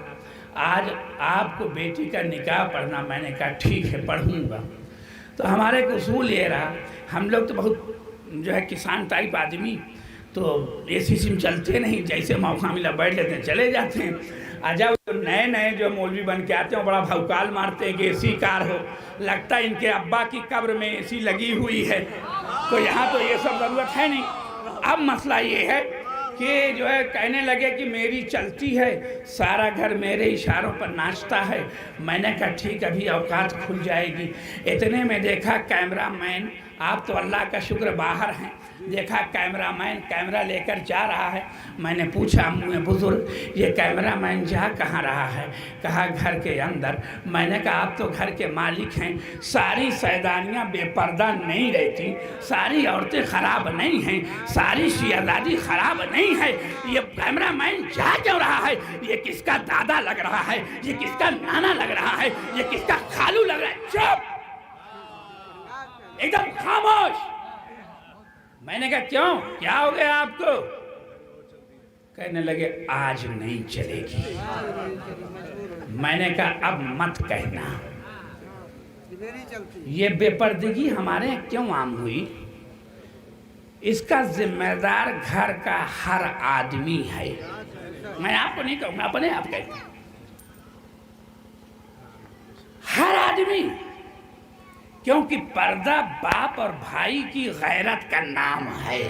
A: آج آپ کو بیٹی کا نکاح پڑھنا، میں نے کہا ٹھیک ہے پڑھوں گا۔ تو ہمارا ایک اصول یہ رہا، ہم لوگ تو بہت جو ہے کسان ٹائپ آدمی، تو اے سی سم چلتے نہیں، جیسے موقع ملا بیٹھ لیتے ہیں چلے جاتے ہیں۔ جب نئے نئے جو مولوی بن کے آتے ہیں بڑا بھوکال مارتے ہیں کہ اے سی کار ہو، لگتا ہے ان کے ابا کی قبر میں اے سی لگی ہوئی ہے، تو یہاں تو یہ سب ضرورت ہے نہیں۔ اب مسئلہ یہ ہے کہ جو ہے کہنے لگے کہ میری چلتی ہے، سارا گھر میرے اشاروں پر ناچتا ہے۔ میں نے کہا ٹھیک ابھی اوقات کھل جائے گی۔ اتنے میں دیکھا کیمرہ مین، آپ تو اللہ کا شکر باہر ہیں، دیکھا کیمرہ مین کیمرہ لے کر جا رہا ہے۔ میں نے پوچھا امّو بزرگ یہ کیمرہ مین جا کہاں رہا ہے؟ کہا گھر کے اندر۔ میں نے کہا آپ تو گھر کے مالک ہیں، ساری سیدانیاں بے پردہ نہیں رہتی، ساری عورتیں خراب نہیں ہیں، ساری شیعہ خراب نہیں ہے، یہ کیمرہ مین جا کیوں رہا ہے؟ یہ کس کا دادا لگ رہا ہے؟ یہ کس کا نانا لگ رہا ہے؟ یہ کس کا خالو لگ رہا ہے؟ چپ! ایک دم خاموش! میں نے کہا کیوں؟ کیا ہو گیا آپ کو؟ کہنے لگے آج نہیں چلے گی۔ میں نے کہا اب مت کہنا۔ یہ بے پردگی ہمارے کیوں عام ہوئی؟ اس کا ذمہ دار گھر کا ہر آدمی ہے۔ میں آپ کو نہیں کہوں، میں اپنے آپ کہتا ہوں، ہر آدمی، کیونکہ پردہ باپ اور بھائی کی غیرت کا نام ہے،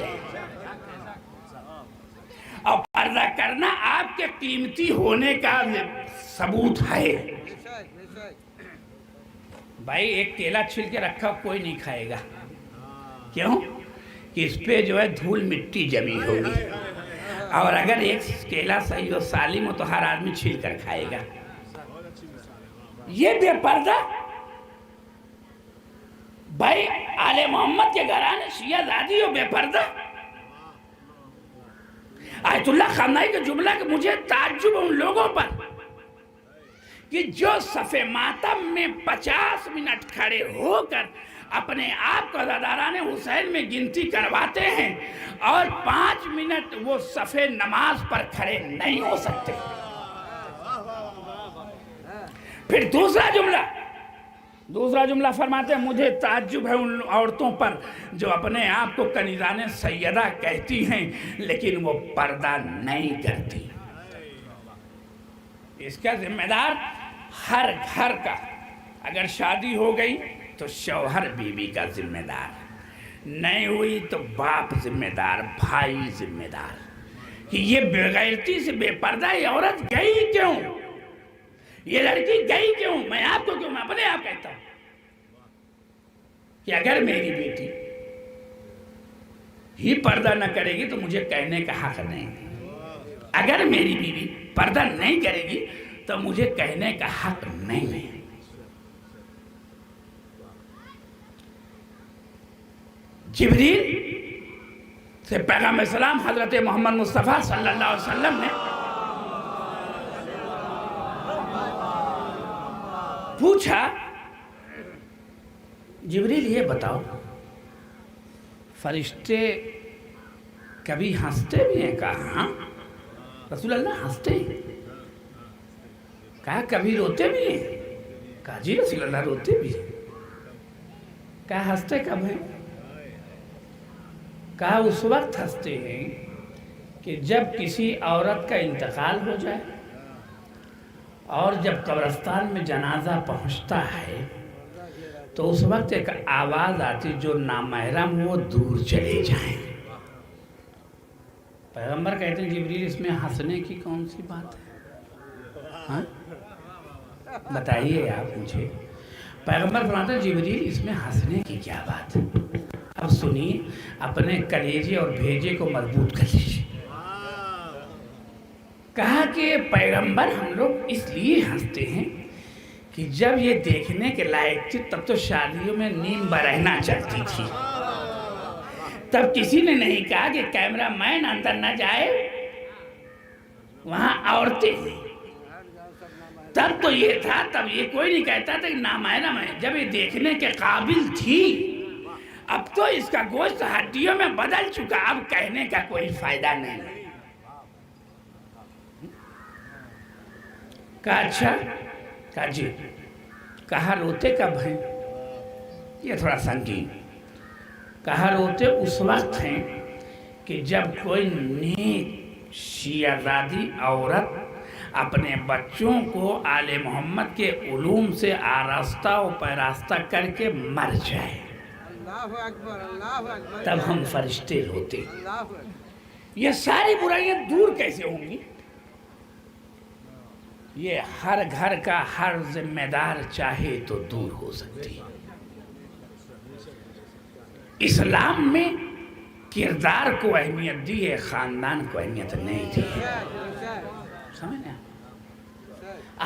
A: اور پردہ کرنا آپ کے قیمتی ہونے کا ثبوت ہے۔ بھائی ایک کیلا چھل کے رکھا کوئی نہیں کھائے گا، کیوں؟ کہ اس پہ جو ہے دھول مٹی جمی ہوگی، اور اگر ایک کیلا صحیح و سالم ہو تو ہر آدمی چھل کر کھائے گا۔ یہ بے پردہ بھائی آل محمد کے گھرانے شیعہ زادی ہو بے پردہ۔ آیت اللہ خامنائی کا جملہ کہ مجھے تعجب ان لوگوں پر کہ جو صف ماتم میں 50 منٹ کھڑے ہو کر اپنے آپ کو عزاداران حسین میں گنتی کرواتے ہیں اور 5 منٹ وہ صف نماز پر کھڑے نہیں ہو سکتے. پھر دوسرا جملہ فرماتے ہیں مجھے تعجب ہے ان عورتوں پر جو اپنے آپ کو کنیزان سیدہ کہتی ہیں لیکن وہ پردہ نہیں کرتی. اس کا ذمہ دار ہر گھر کا، اگر شادی ہو گئی تو شوہر بیوی کا ذمہ دار، نہیں ہوئی تو باپ ذمہ دار، بھائی ذمہ دار. کہ یہ بے غیرتی سے بے پردہ یہ عورت گئی کیوں، یہ لڑکی گئی کیوں؟ میں آپ کو کیوں، میں اپنے آپ کہتا ہوں کہ اگر میری بیٹی ہی پردہ نہ کرے گی تو مجھے کہنے کا حق نہیں. اگر میری بیوی پردہ نہیں کرے گی تو مجھے کہنے کا حق نہیں ہے. جبریل سے پیغمبر اسلام حضرت محمد مصطفیٰ صلی اللہ علیہ وسلم نے پوچھا جبریل یہ بتاؤ فرشتے کبھی ہنستے بھی ہیں؟ کہا ہاں رسول اللہ ہنستے ہیں. کہا کبھی روتے بھی ہیں؟ کہا جی رسول اللہ روتے بھی ہیں. کہا ہنستے کب ہیں؟ کہا اس وقت ہنستے ہیں کہ جب کسی عورت کا انتقال ہو جائے اور جب قبرستان میں جنازہ پہنچتا ہے تو اس وقت ایک آواز آتی جو نامحرم وہ دور چلے جائیں. پیغمبر کہتے ہیں جبریل اس میں ہنسنے کی کون سی بات ہے؟ ہاں بتائیے آپ مجھے. پیغمبر فرماتے ہیں جبریل اس میں ہنسنے کی کیا بات ہے؟ اب سنیے، اپنے کلیجے اور بھیجے کو مضبوط کر لیجیے. کہا کہ پیغمبر ہم لوگ اس لیے ہنستے ہیں کہ جب یہ دیکھنے کے لائق تھی تب تو شادیوں میں نیم برہنا چلتی تھی. تب کسی نے نہیں کہا کہ کیمرہ مین اندر نہ جائے، وہاں عورتیں ہیں. تب تو یہ تھا، تب یہ کوئی نہیں کہتا تھا کہ نامحرم ہے. جب یہ دیکھنے کے قابل تھی اب تو اس کا گوشت ہڈیوں میں بدل چکا، اب کہنے کا کوئی فائدہ نہیں. کہا اچھا، کہا جی. کہا روتے کب ہیں؟ یہ تھوڑا سنگین. کہا روتے اس وقت ہیں کہ جب کوئی نیک شیعزادی عورت اپنے بچوں کو آل محمد کے علوم سے آراستہ و پیراستہ کر کے مر جائے، تب ہم فرشتے روتے. یہ ساری برائیاں دور کیسے ہوں گی؟ یہ ہر گھر کا ہر ذمہ دار چاہے تو دور ہو سکتی. اسلام میں کردار کو اہمیت دی ہے، خاندان کو اہمیت نہیں دی ہے. سمجھیں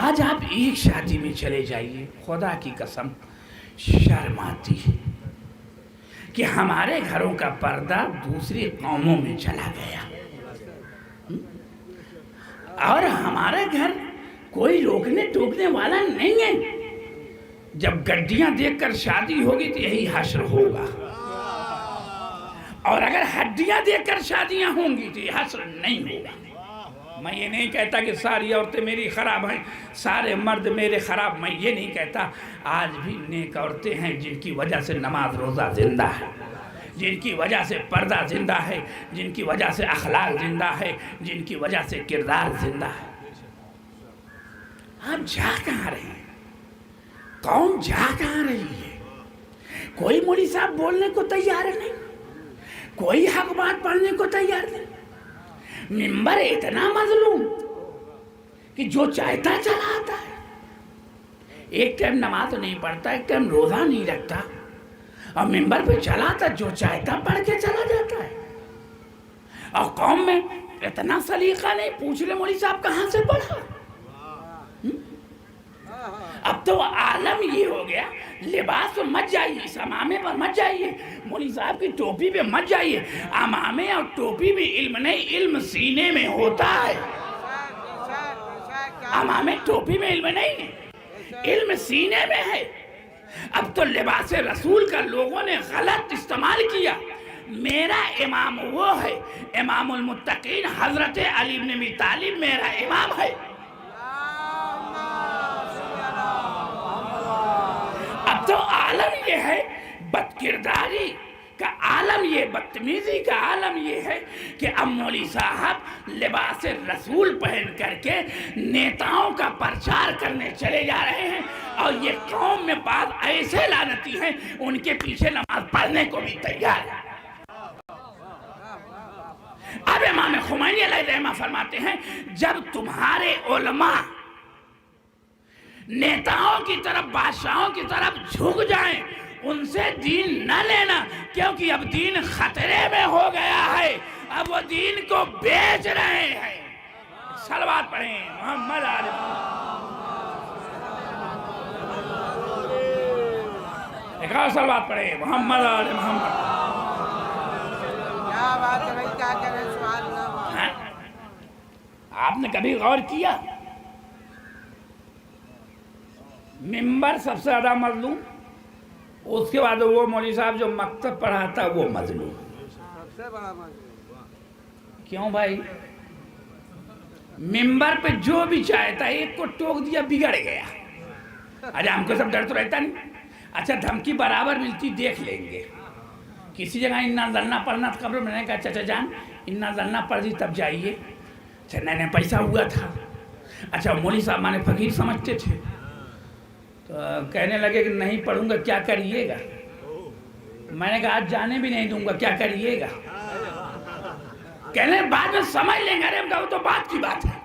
A: آج آپ ایک شادی میں چلے جائیے، خدا کی قسم شرم آتی ہے کہ ہمارے گھروں کا پردہ دوسری قوموں میں چلا گیا اور ہمارے گھر کوئی روکنے ٹوکنے والا نہیں ہے. جب گڈیاں دیکھ کر شادی ہوگی تو یہی حشر ہوگا، اور اگر ہڈیاں دیکھ کر شادیاں ہوں گی تو یہ حشر نہیں ہوگا. میں یہ نہیں کہتا کہ ساری عورتیں میری خراب ہیں، سارے مرد میرے خراب، میں یہ نہیں کہتا. آج بھی نیک عورتیں ہیں جن کی وجہ سے نماز روزہ زندہ ہے، جن کی وجہ سے پردہ زندہ ہے، جن کی وجہ سے اخلاق زندہ ہے، جن کی وجہ سے کردار زندہ ہے. آپ جا کہاں رہے ہیں؟ قوم جا کہاں رہی ہے؟ کوئی مولوی صاحب بولنے کو تیار نہیں، کوئی حق بات پڑھنے کو تیار نہیں. منبر اتنا مظلوم کہ جو چاہتا چلا آتا ہے. ایک ٹائم نماز نہیں پڑھتا، ایک ٹائم روزہ نہیں رکھتا، اور منبر پہ چلا آتا جو چاہتا پڑھ کے چلا جاتا ہے. اور قوم میں اتنا سلیقہ نہیں، پوچھ لے مولوی صاحب کہاں سے پڑھا. اب تو عالم یہ ہو گیا، لباس پہ مت جائیے، اس امامے پر مت جائیے، مولوی صاحب کی ٹوپی پہ مت جائیے. امامے اور ٹوپی بھی علم نہیں، علم سینے میں ہوتا ہے. امامِ ٹوپی میں علم نہیں ہے، علم سینے میں ہے۔ اب تو لباس رسول کا لوگوں نے غلط استعمال کیا۔ میرا امام وہ ہے، امام المتقین حضرت علی بن ابی طالب میرا امام ہے۔ اب تو عالم یہ ہے بد کرداری کا عالم، یہ بدتمیزی کا عالم یہ ہے کہ اب مولوی صاحب لباس رسول پہن کر کے نیتاؤں کا پرچار کرنے چلے جا رہے ہیں، اور یہ قوم میں بعض ایسے لعنتی ہیں ان کے پیچھے نماز پڑھنے کو بھی تیار ہے۔ اب امام خمینی علیہ الرحمہ فرماتے ہیں جب تمہارے علماء نیتاؤں کی طرف، بادشاہوں کی طرف جھک جائیں، ان سے دین نہ لینا، کیونکہ اب دین خطرے میں ہو گیا ہے، اب وہ دین کو بیچ رہے ہیں۔ صلوات پڑھیں محمد آل محمد، ایک اور صلوات پڑھیں محمد آل محمد۔
B: کیا بات ہے بھائی، کیا کریں، سبحان اللہ۔
A: آپ نے کبھی غور کیا ممبر سب سے زیادہ مظلوم، اس کے بعد وہ مولوی صاحب جو مکتب پڑھاتا وہ مظلوم؟
B: سب سے بڑا مظلوم۔
A: کیوں بھائی؟ ممبر پہ جو بھی چاہتا ہے ایک کو ٹوک دیا بگڑ گیا۔ اچھا ہم کو سب ڈر تو رہتا نہیں، اچھا دھمکی برابر ملتی دیکھ لیں گے۔ کسی جگہ انا زلنا پڑھنا قبر میں نے کہا چچا جان انا زلنا پڑھ دی تب جائیے، اچھا نہیں پیسہ ہوا تھا، اچھا مولوی صاحب مانے فقیر سمجھتے تھے، تو کہنے لگے کہ نہیں پڑھوں گا کیا کریے گا؟ میں نے کہا آج جانے بھی نہیں دوں گا کیا کریے گا؟ کہنے بعد میں سمجھ لیں گے۔ ارے ہم کہا وہ تو بات کی بات ہے،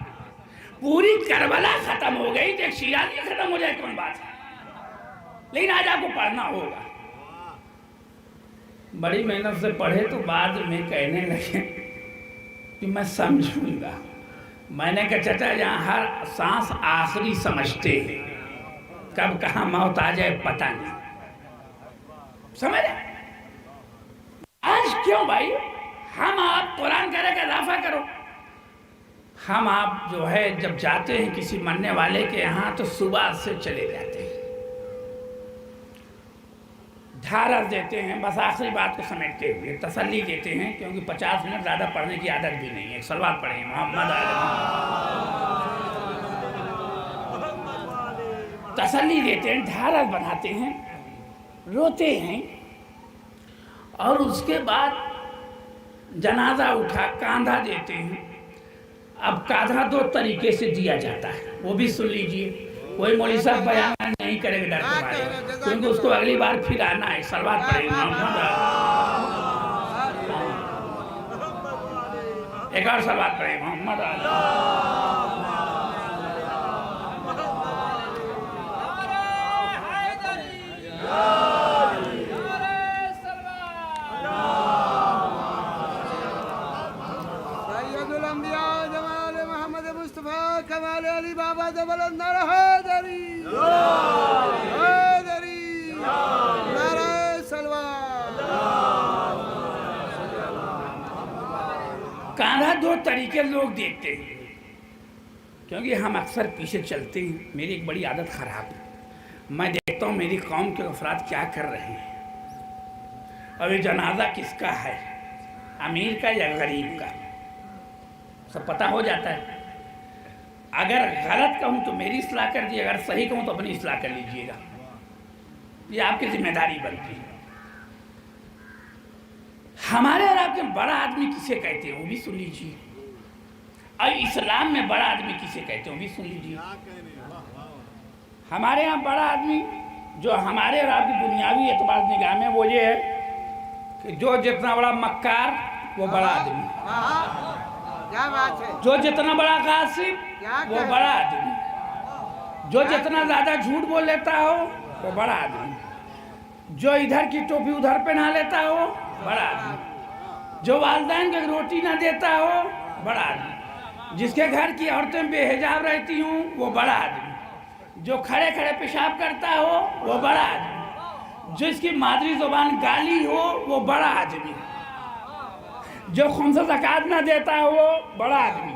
A: پوری کربلا ختم ہو گئی تو ایک شیرازی ختم ہو جائے کون بات ہے، لیکن آج آپ کو پڑھنا ہوگا۔ بڑی محنت سے پڑھے تو بعد میں کہنے لگے کہ میں سمجھوں گا۔ میں نے کہا چچا یہاں ہر سانس آخری سمجھتے ہیں، کب کہاں موت آ جائے پتہ نہیں، سمجھ رہے؟ آج کیوں بھائی ہم آپ قرآن کہہ رہے کہ اضافہ کرو، ہم آپ جو ہے جب جاتے ہیں کسی مرنے والے کے یہاں تو صبح سے چلے جاتے ہیں، دھارس دیتے ہیں، بس آخری بات کو سمیٹتے ہوئے تسلی دیتے ہیں، کیونکہ 50 منٹ زیادہ پڑھنے کی عادت بھی نہیں ہے۔ ایک صلوات پڑھیں محمد آل محمد۔ تسلی دیتے ہیں، دھارس بناتے ہیں، روتے ہیں، اور اس کے بعد جنازہ اٹھا کاندھا دیتے ہیں۔ اب کاندھا 2 طریقے سے دیا جاتا ہے، وہ بھی سن لیجئے، کوئی مولوی صاحب بیان نہیں کرے گا ڈر کے مارے، کیونکہ اس کو اگلی بار پھر آنا ہے۔ صلوات پڑھیں محمد، ایک اور صلوات پڑھیں محمد۔
B: سید الانبیاء جمال محمد مصطفیٰ کمال علی بابا بلند نعرہ حیدری، حیدری، نعرہ صلوات۔
A: کاندھا 2 طریقے لوگ دیکھتے ہیں، کیونکہ ہم اکثر پیچھے چلتے ہیں۔ میری ایک بڑی عادت خراب ہے، میں دیکھتا ہوں میری قوم کے افراد کیا کر رہے ہیں، اور یہ جنازہ کس کا ہے، امیر کا یا غریب کا، سب پتہ ہو جاتا ہے۔ اگر غلط کہوں تو میری اصلاح کر دیجیے، اگر صحیح کہوں تو اپنی اصلاح کر لیجیے گا، یہ آپ کی ذمہ داری بنتی ہے۔ ہمارے اور آپ کے بڑا آدمی کسے کہتے ہیں وہ بھی سن لیجیے، اور اسلام میں بڑا آدمی کسے کہتے ہیں وہ بھی سن لیجیے۔ ہمارے ہاں بڑا آدمی جو ہمارے اور آپ کی دنیاوی اعتبار نگاہ میں وہ یہ ہے کہ جو جتنا بڑا مکار وہ بڑا آدمی،
B: کیا بات ہے،
A: جو جتنا بڑا غاصب وہ بڑا آدمی، جو جتنا زیادہ جھوٹ بول لیتا ہو وہ بڑا آدمی، جو ادھر کی ٹوپی ادھر پہنا لیتا ہو بڑا آدمی، جو والدین کو روٹی نہ دیتا ہو بڑا آدمی، جس کے گھر کی عورتیں بے حجاب رہتی ہوں وہ بڑا آدمی، جو کھڑے کھڑے پیشاب کرتا ہو وہ بڑا آدمی، جس کی مادری زبان گالی ہو وہ بڑا آدمی، جو خمس زکوٰۃ نہ دیتا ہو وہ بڑا آدمی،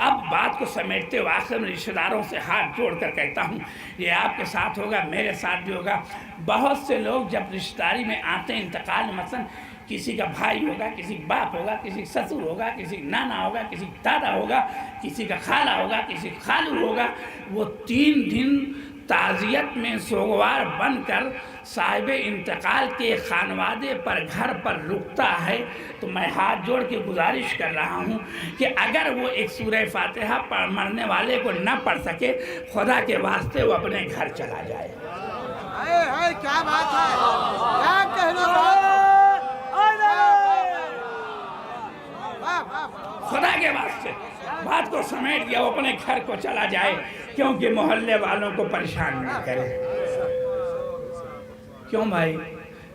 A: اب بات کو سمیٹتے ہوئے آخر میں رشتہ داروں سے ہاتھ جوڑ کر کہتا ہوں، یہ آپ کے ساتھ ہوگا، میرے ساتھ بھی ہوگا۔ بہت سے لوگ جب رشتہ داری میں آتے ہیں انتقال میں، مثلا کسی کا بھائی ہوگا، کسی باپ ہوگا، کسی سسر ہوگا، کسی نانا ہوگا، کسی دادا ہوگا، کسی کا خالہ ہوگا، کسی خالو ہوگا، وہ 3 دن تعزیت میں سوگوار بن کر صاحب انتقال کے خانوادے پر گھر پر رکتا ہے۔ تو میں ہاتھ جوڑ کے گزارش کر رہا ہوں کہ اگر وہ ایک سورہ فاتحہ مرنے والے کو نہ پڑھ سکے، خدا کے واسطے وہ اپنے گھر چلا جائے۔
B: کیا بات ہے، کیا کہنا
A: خدا کے واسطے بات کو سمیٹ دیا، وہ اپنے گھر کو چلا جائے، کیونکہ محلے والوں کو پریشان نہ کرے۔ کیوں بھائی؟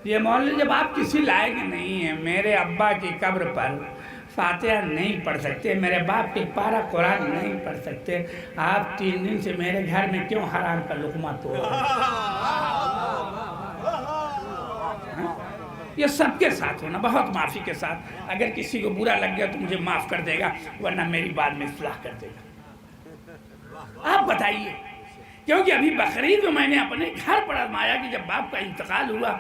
A: یہ محلے جب آپ کسی لائق نہیں ہیں، میرے ابا کی قبر پر فاتحہ نہیں پڑھ سکتے، میرے باپ کی پارہ قرآن نہیں پڑھ سکتے، آپ 3 دن سے میرے گھر میں کیوں حرام کا لقمہ توڑ رہے ہیں؟ یہ سب کے ساتھ ہونا، بہت معافی کے ساتھ۔ اگر کسی کو برا لگ گیا تو مجھے معاف کر دے گا، ورنہ میری بعد میں اصلاح کر دے گا۔ آپ بتائیے، کیونکہ ابھی بقرعید میں میں نے اپنے گھر پر آزمایا کہ جب باپ کا انتقال ہوا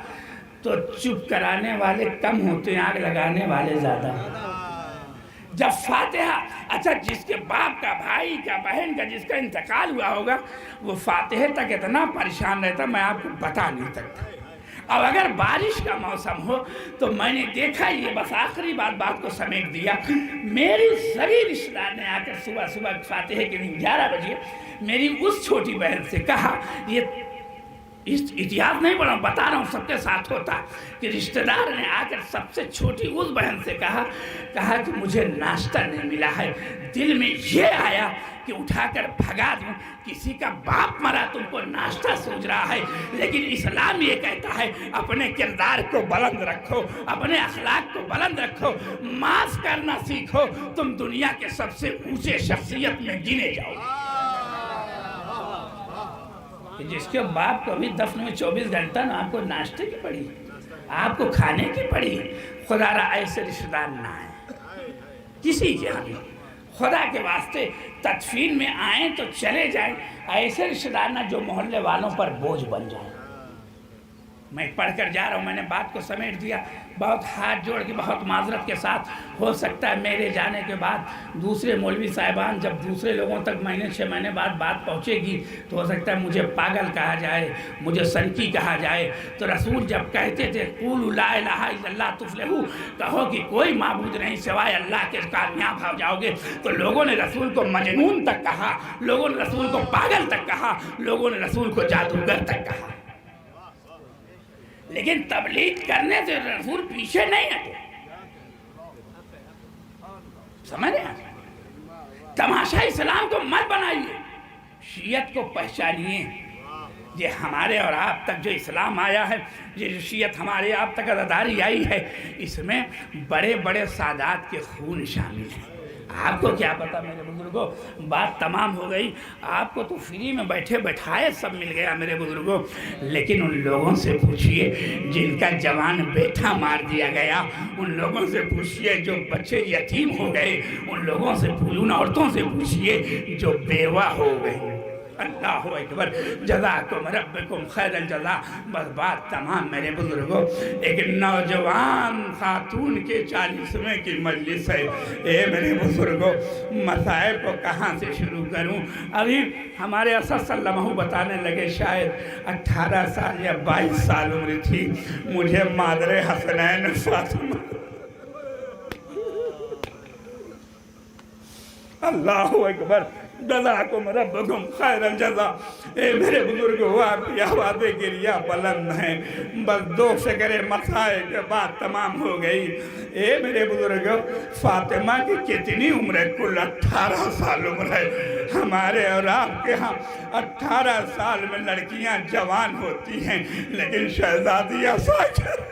A: تو چپ کرانے والے کم ہوتے ہیں، آگ لگانے والے زیادہ۔ جب فاتحہ، اچھا جس کے باپ کا، بھائی کا، بہن کا، جس کا انتقال ہوا ہوگا، وہ فاتحہ تک اتنا پریشان رہتا میں آپ کو بتا نہیں سکتا۔ اب اگر بارش کا موسم ہو تو میں نے دیکھا، یہ بس آخری بات کو سمیٹ دیا، میری سبھی رشتہ دار نے آ کر صبح فاتحہ کے دن 11 بجے میری اس چھوٹی بہن سے کہا، یہ اتہاس نہیں بڑھا، بتا رہا ہوں سب کے ساتھ ہوتا، کہ رشتہ دار نے آ کر سب سے چھوٹی اس بہن سے کہا کہ مجھے ناشتہ نہیں ملا ہے، دل میں یہ آیا کہ اٹھا کر بھگا دوں، کسی کا باپ مرا تم کو ناشتہ سوچ رہا ہے، لیکن اسلام یہ کہتا ہے اپنے کردار کو بلند رکھو، اپنے اخلاق کو بلند رکھو، معاف کرنا سیکھو، تم دنیا کے سب سے اونچے شخصیت میں گنے جاؤ۔ کہ جس کے باپ کو بھی دفن میں 24 گھنٹہ نہ آپ کو ناشتے کی پڑی، آپ کو کھانے کی پڑی، خدا را ایسے رشتہ دار نہ آئیں کسی کے ہاں بھی۔ خدا کے واسطے تدفین میں آئیں تو چلے جائیں، ایسے رشتہ دار نہ جو محلے والوں پر بوجھ بن جائیں۔ میں پڑھ کر جا رہا ہوں، میں نے بات کو سمیٹ دیا، بہت ہاتھ جوڑ کے بہت معذرت کے ساتھ، ہو سکتا ہے میرے جانے کے بعد دوسرے مولوی صاحبان جب دوسرے لوگوں تک مہینے 6 مہینے بعد بات پہنچے گی تو ہو سکتا ہے مجھے پاگل کہا جائے، مجھے سنکی کہا جائے۔ تو رسول جب کہتے تھے قولوا لا الہ الا اللہ تفلحوا، کہو کہ کوئی معبود نہیں سوائے اللہ کے، کامیاب ہو جاؤ گے، تو لوگوں نے رسول کو مجنون تک کہا، لوگوں نے رسول کو پاگل تک کہا، لوگوں نے رسول کو جادوگر تک کہا، لیکن تبلیغ کرنے سے رسول پیچھے نہیں ہٹے۔ سمجھ رہے ہیں؟ تماشا اسلام کو مت بنائیے، شیعت کو پہچانیے۔ یہ ہمارے اور آپ تک جو اسلام آیا ہے، یہ شیعت ہمارے آپ تک عزاداری آئی ہے، اس میں بڑے بڑے سادات کے خون شامل ہیں۔ آپ کو کیا پتا میرے بزرگوں، بات تمام ہو گئی، آپ کو تو فری میں بیٹھے بٹھائے سب مل گیا میرے بزرگوں، لیکن ان لوگوں سے پوچھئے جن کا جوان بیٹا مار دیا گیا، ان لوگوں سے پوچھئے جو بچے یتیم ہو گئے، ان لوگوں سے ان عورتوں سے پوچھئے جو بیوہ ہو گئے۔ اللہ اکبر، جزاکم ربکم خیر الجزا۔ بس بات تمام میرے بزرگوں، ایک نوجوان خاتون کے 40ویں کی مجلس ہے۔ اے میرے بزرگوں، مسائل کو کہاں سے شروع کروں؟ ابھی ہمارے اسد صلی اللہ علیہ وسلم بتانے لگے شاید 18 سال یا 22 سال عمر تھی، مجھے مادر حسنین فاطمہ، اللہ اکبر، جزاکم ربکم خیر الجزا۔ اے میرے بزرگوں، آپ کی آوازیں گریہ بلند ہیں، بس 2 فکر مسائل کے بعد تمام ہو گئی۔ اے میرے بزرگوں، فاطمہ کی کتنی عمر ہے؟ کل 18 سال عمر ہے۔ ہمارے اور آپ کے ہاں 18 سال میں لڑکیاں جوان ہوتی ہیں، لیکن شہزادیاں ساکر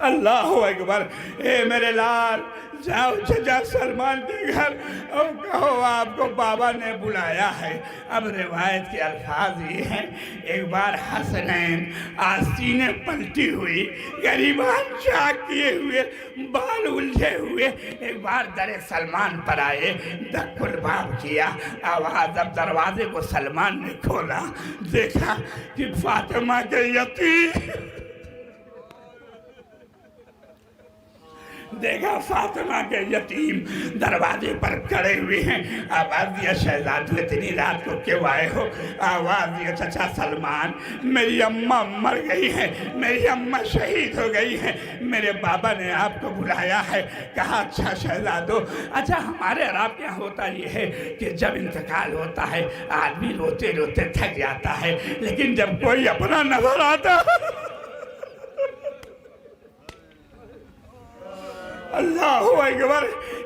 A: اللہ اکبر۔ اے میرے لال، جاؤ چچا سلمان کے گھر اور کہو آپ کو بابا نے بلایا ہے۔ اب روایت کے الفاظ یہ ہیں، ایک بار حسنین آستینیں پلٹی ہوئی، گریبان چاک کیے ہوئے، بال الجھے ہوئے، ایک بار در سلمان پر آئے، دک الباب کیا، آواز، اب دروازے کو سلمان نے کھولا، دیکھا کہ فاطمہ کے یتیم، دیکھا فاطمہ کے یتیم دروازے پر کھڑے ہوئے ہیں۔ آواز دیا، شہزادو اتنی رات کو کیوں آئے ہو؟ آواز دیا، چچا سلمان، میری اماں مر گئی ہیں، میری اماں شہید ہو گئی ہیں، میرے بابا نے آپ کو بلایا ہے۔ کہا اچھا شہزادو، اچھا ہمارے اور آپ کے یہاں ہوتا یہ ہے کہ جب انتقال ہوتا ہے آدمی روتے روتے تھک جاتا ہے، لیکن جب کوئی اپنا نظر آتا اللہ اکبر،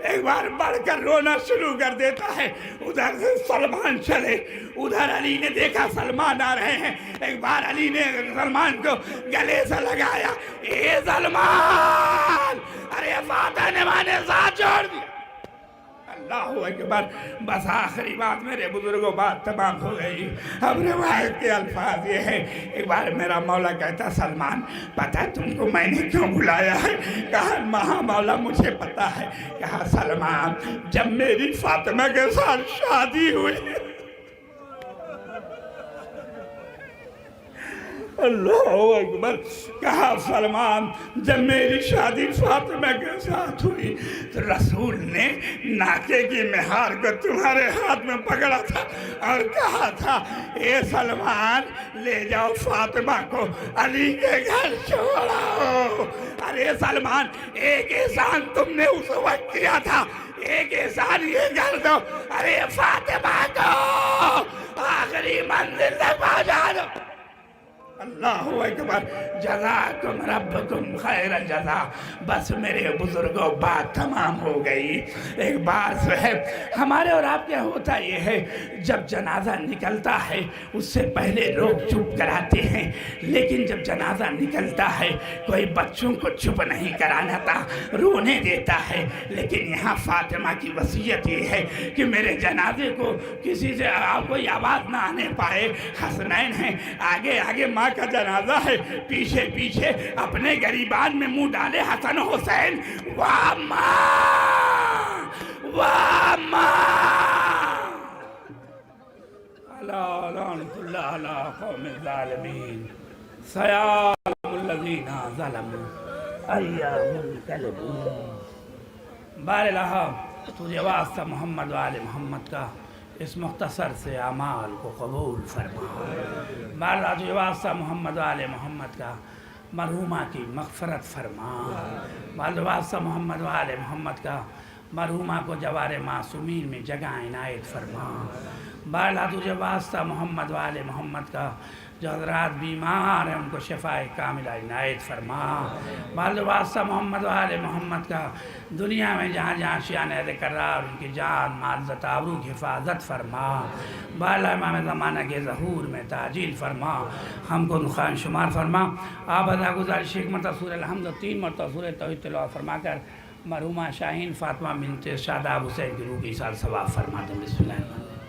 A: ایک بار بڑھ کر رونا شروع کر دیتا ہے۔ ادھر سے سلمان چلے، ادھر علی نے دیکھا سلمان آ رہے ہیں، ایک بار علی نے سلمان کو گلے سے لگایا، اے سلمان، ارے فاتح نے مانے ساتھ چھوڑ دیا۔ اللہ اکبر، بس آخری بات میرے بزرگوں، بات تمام ہو گئی۔ اب روایت کے الفاظ یہ ہے، ایک بار میرا مولا کہتا، سلمان پتہ تم کو میں نے کیوں بلایا ہے؟ کہا مہا مولا مجھے پتہ ہے۔ کہا سلمان، جب میری فاطمہ کے ساتھ شادی ہوئی، اللہ اکبر، کہا سلمان جب میری شادی فاطمہ کے ساتھ ہوئی تو رسول نے ناکے کی مہار کو تمہارے ہاتھ میں پکڑا تھا اور کہا تھا، اے سلمان لے جاؤ فاطمہ کو علی کے گھر چھوڑاؤ۔ ارے سلمان، ایک احسان تم نے اس وقت کیا تھا، ایک احسان یہ کر دو، ارے فاطمہ کو آخری منزل تک پہنچا دو۔ اللہ اکبر، جزاکم ربکم خیر الجزا۔ بس میرے بزرگوں، بات تمام ہو گئی۔ ایک بار صاحب ہمارے اور آپ کے ہوتا یہ ہے، جب جنازہ نکلتا ہے اس سے پہلے لوگ چپ کراتے ہیں، لیکن جب جنازہ نکلتا ہے کوئی بچوں کو چپ نہیں کرانا تھا، رونے دیتا ہے، لیکن یہاں فاطمہ کی وصیت یہ ہے کہ میرے جنازے کو کسی سے کوئی آواز نہ آنے پائے۔ حسنین ہیں، آگے آگے ماں کا جنازہ ہے، پیچھے پیچھے اپنے گریبان میں منہ ڈالے حسن حسین، واہ ماں، واہ ماں، اللہ لعنت اللہ علی قوم الظالمین، سیعلم الذین ظلموا ایہم ینقلبون۔ بار الہ تجھے واسطہ محمد و آل محمد کا اس مختصر سے اعمال کو قبول فرما۔ بارہ تجھے واسطہ محمد و آل محمد کا مرحومہ کی مغفرت فرما۔ بارہ واسطہ محمد و آل محمد کا مرحومہ کو جوار معصومین میں جگہ عنایت فرما۔ بارہ تجھے واسطہ محمد و آل محمد کا جو حضرات بیمار ہیں ان کو شفاء کاملہ عنایت فرما۔ بارہ واسطہ محمد و آل محمد کا دنیا میں جہاں جہاں شیعان اہل کرار ان کی جان مال عزت آبرو کی حفاظت فرما۔ بارہ امام زمانہ کے ظہور میں تعجیل فرما، ہم کو نخواہ شمار فرما۔ آپ ادا گزارش ایک مرتبہ سورہ الحمد و 3 مرتبہ سورہ توحید تلاوت فرما کر مرحومہ شاہین فاطمہ بنت شاداب حسین کی روح کی ایصال ثواب فرما دیں۔ بسم اللہ الرحمن الرحیم۔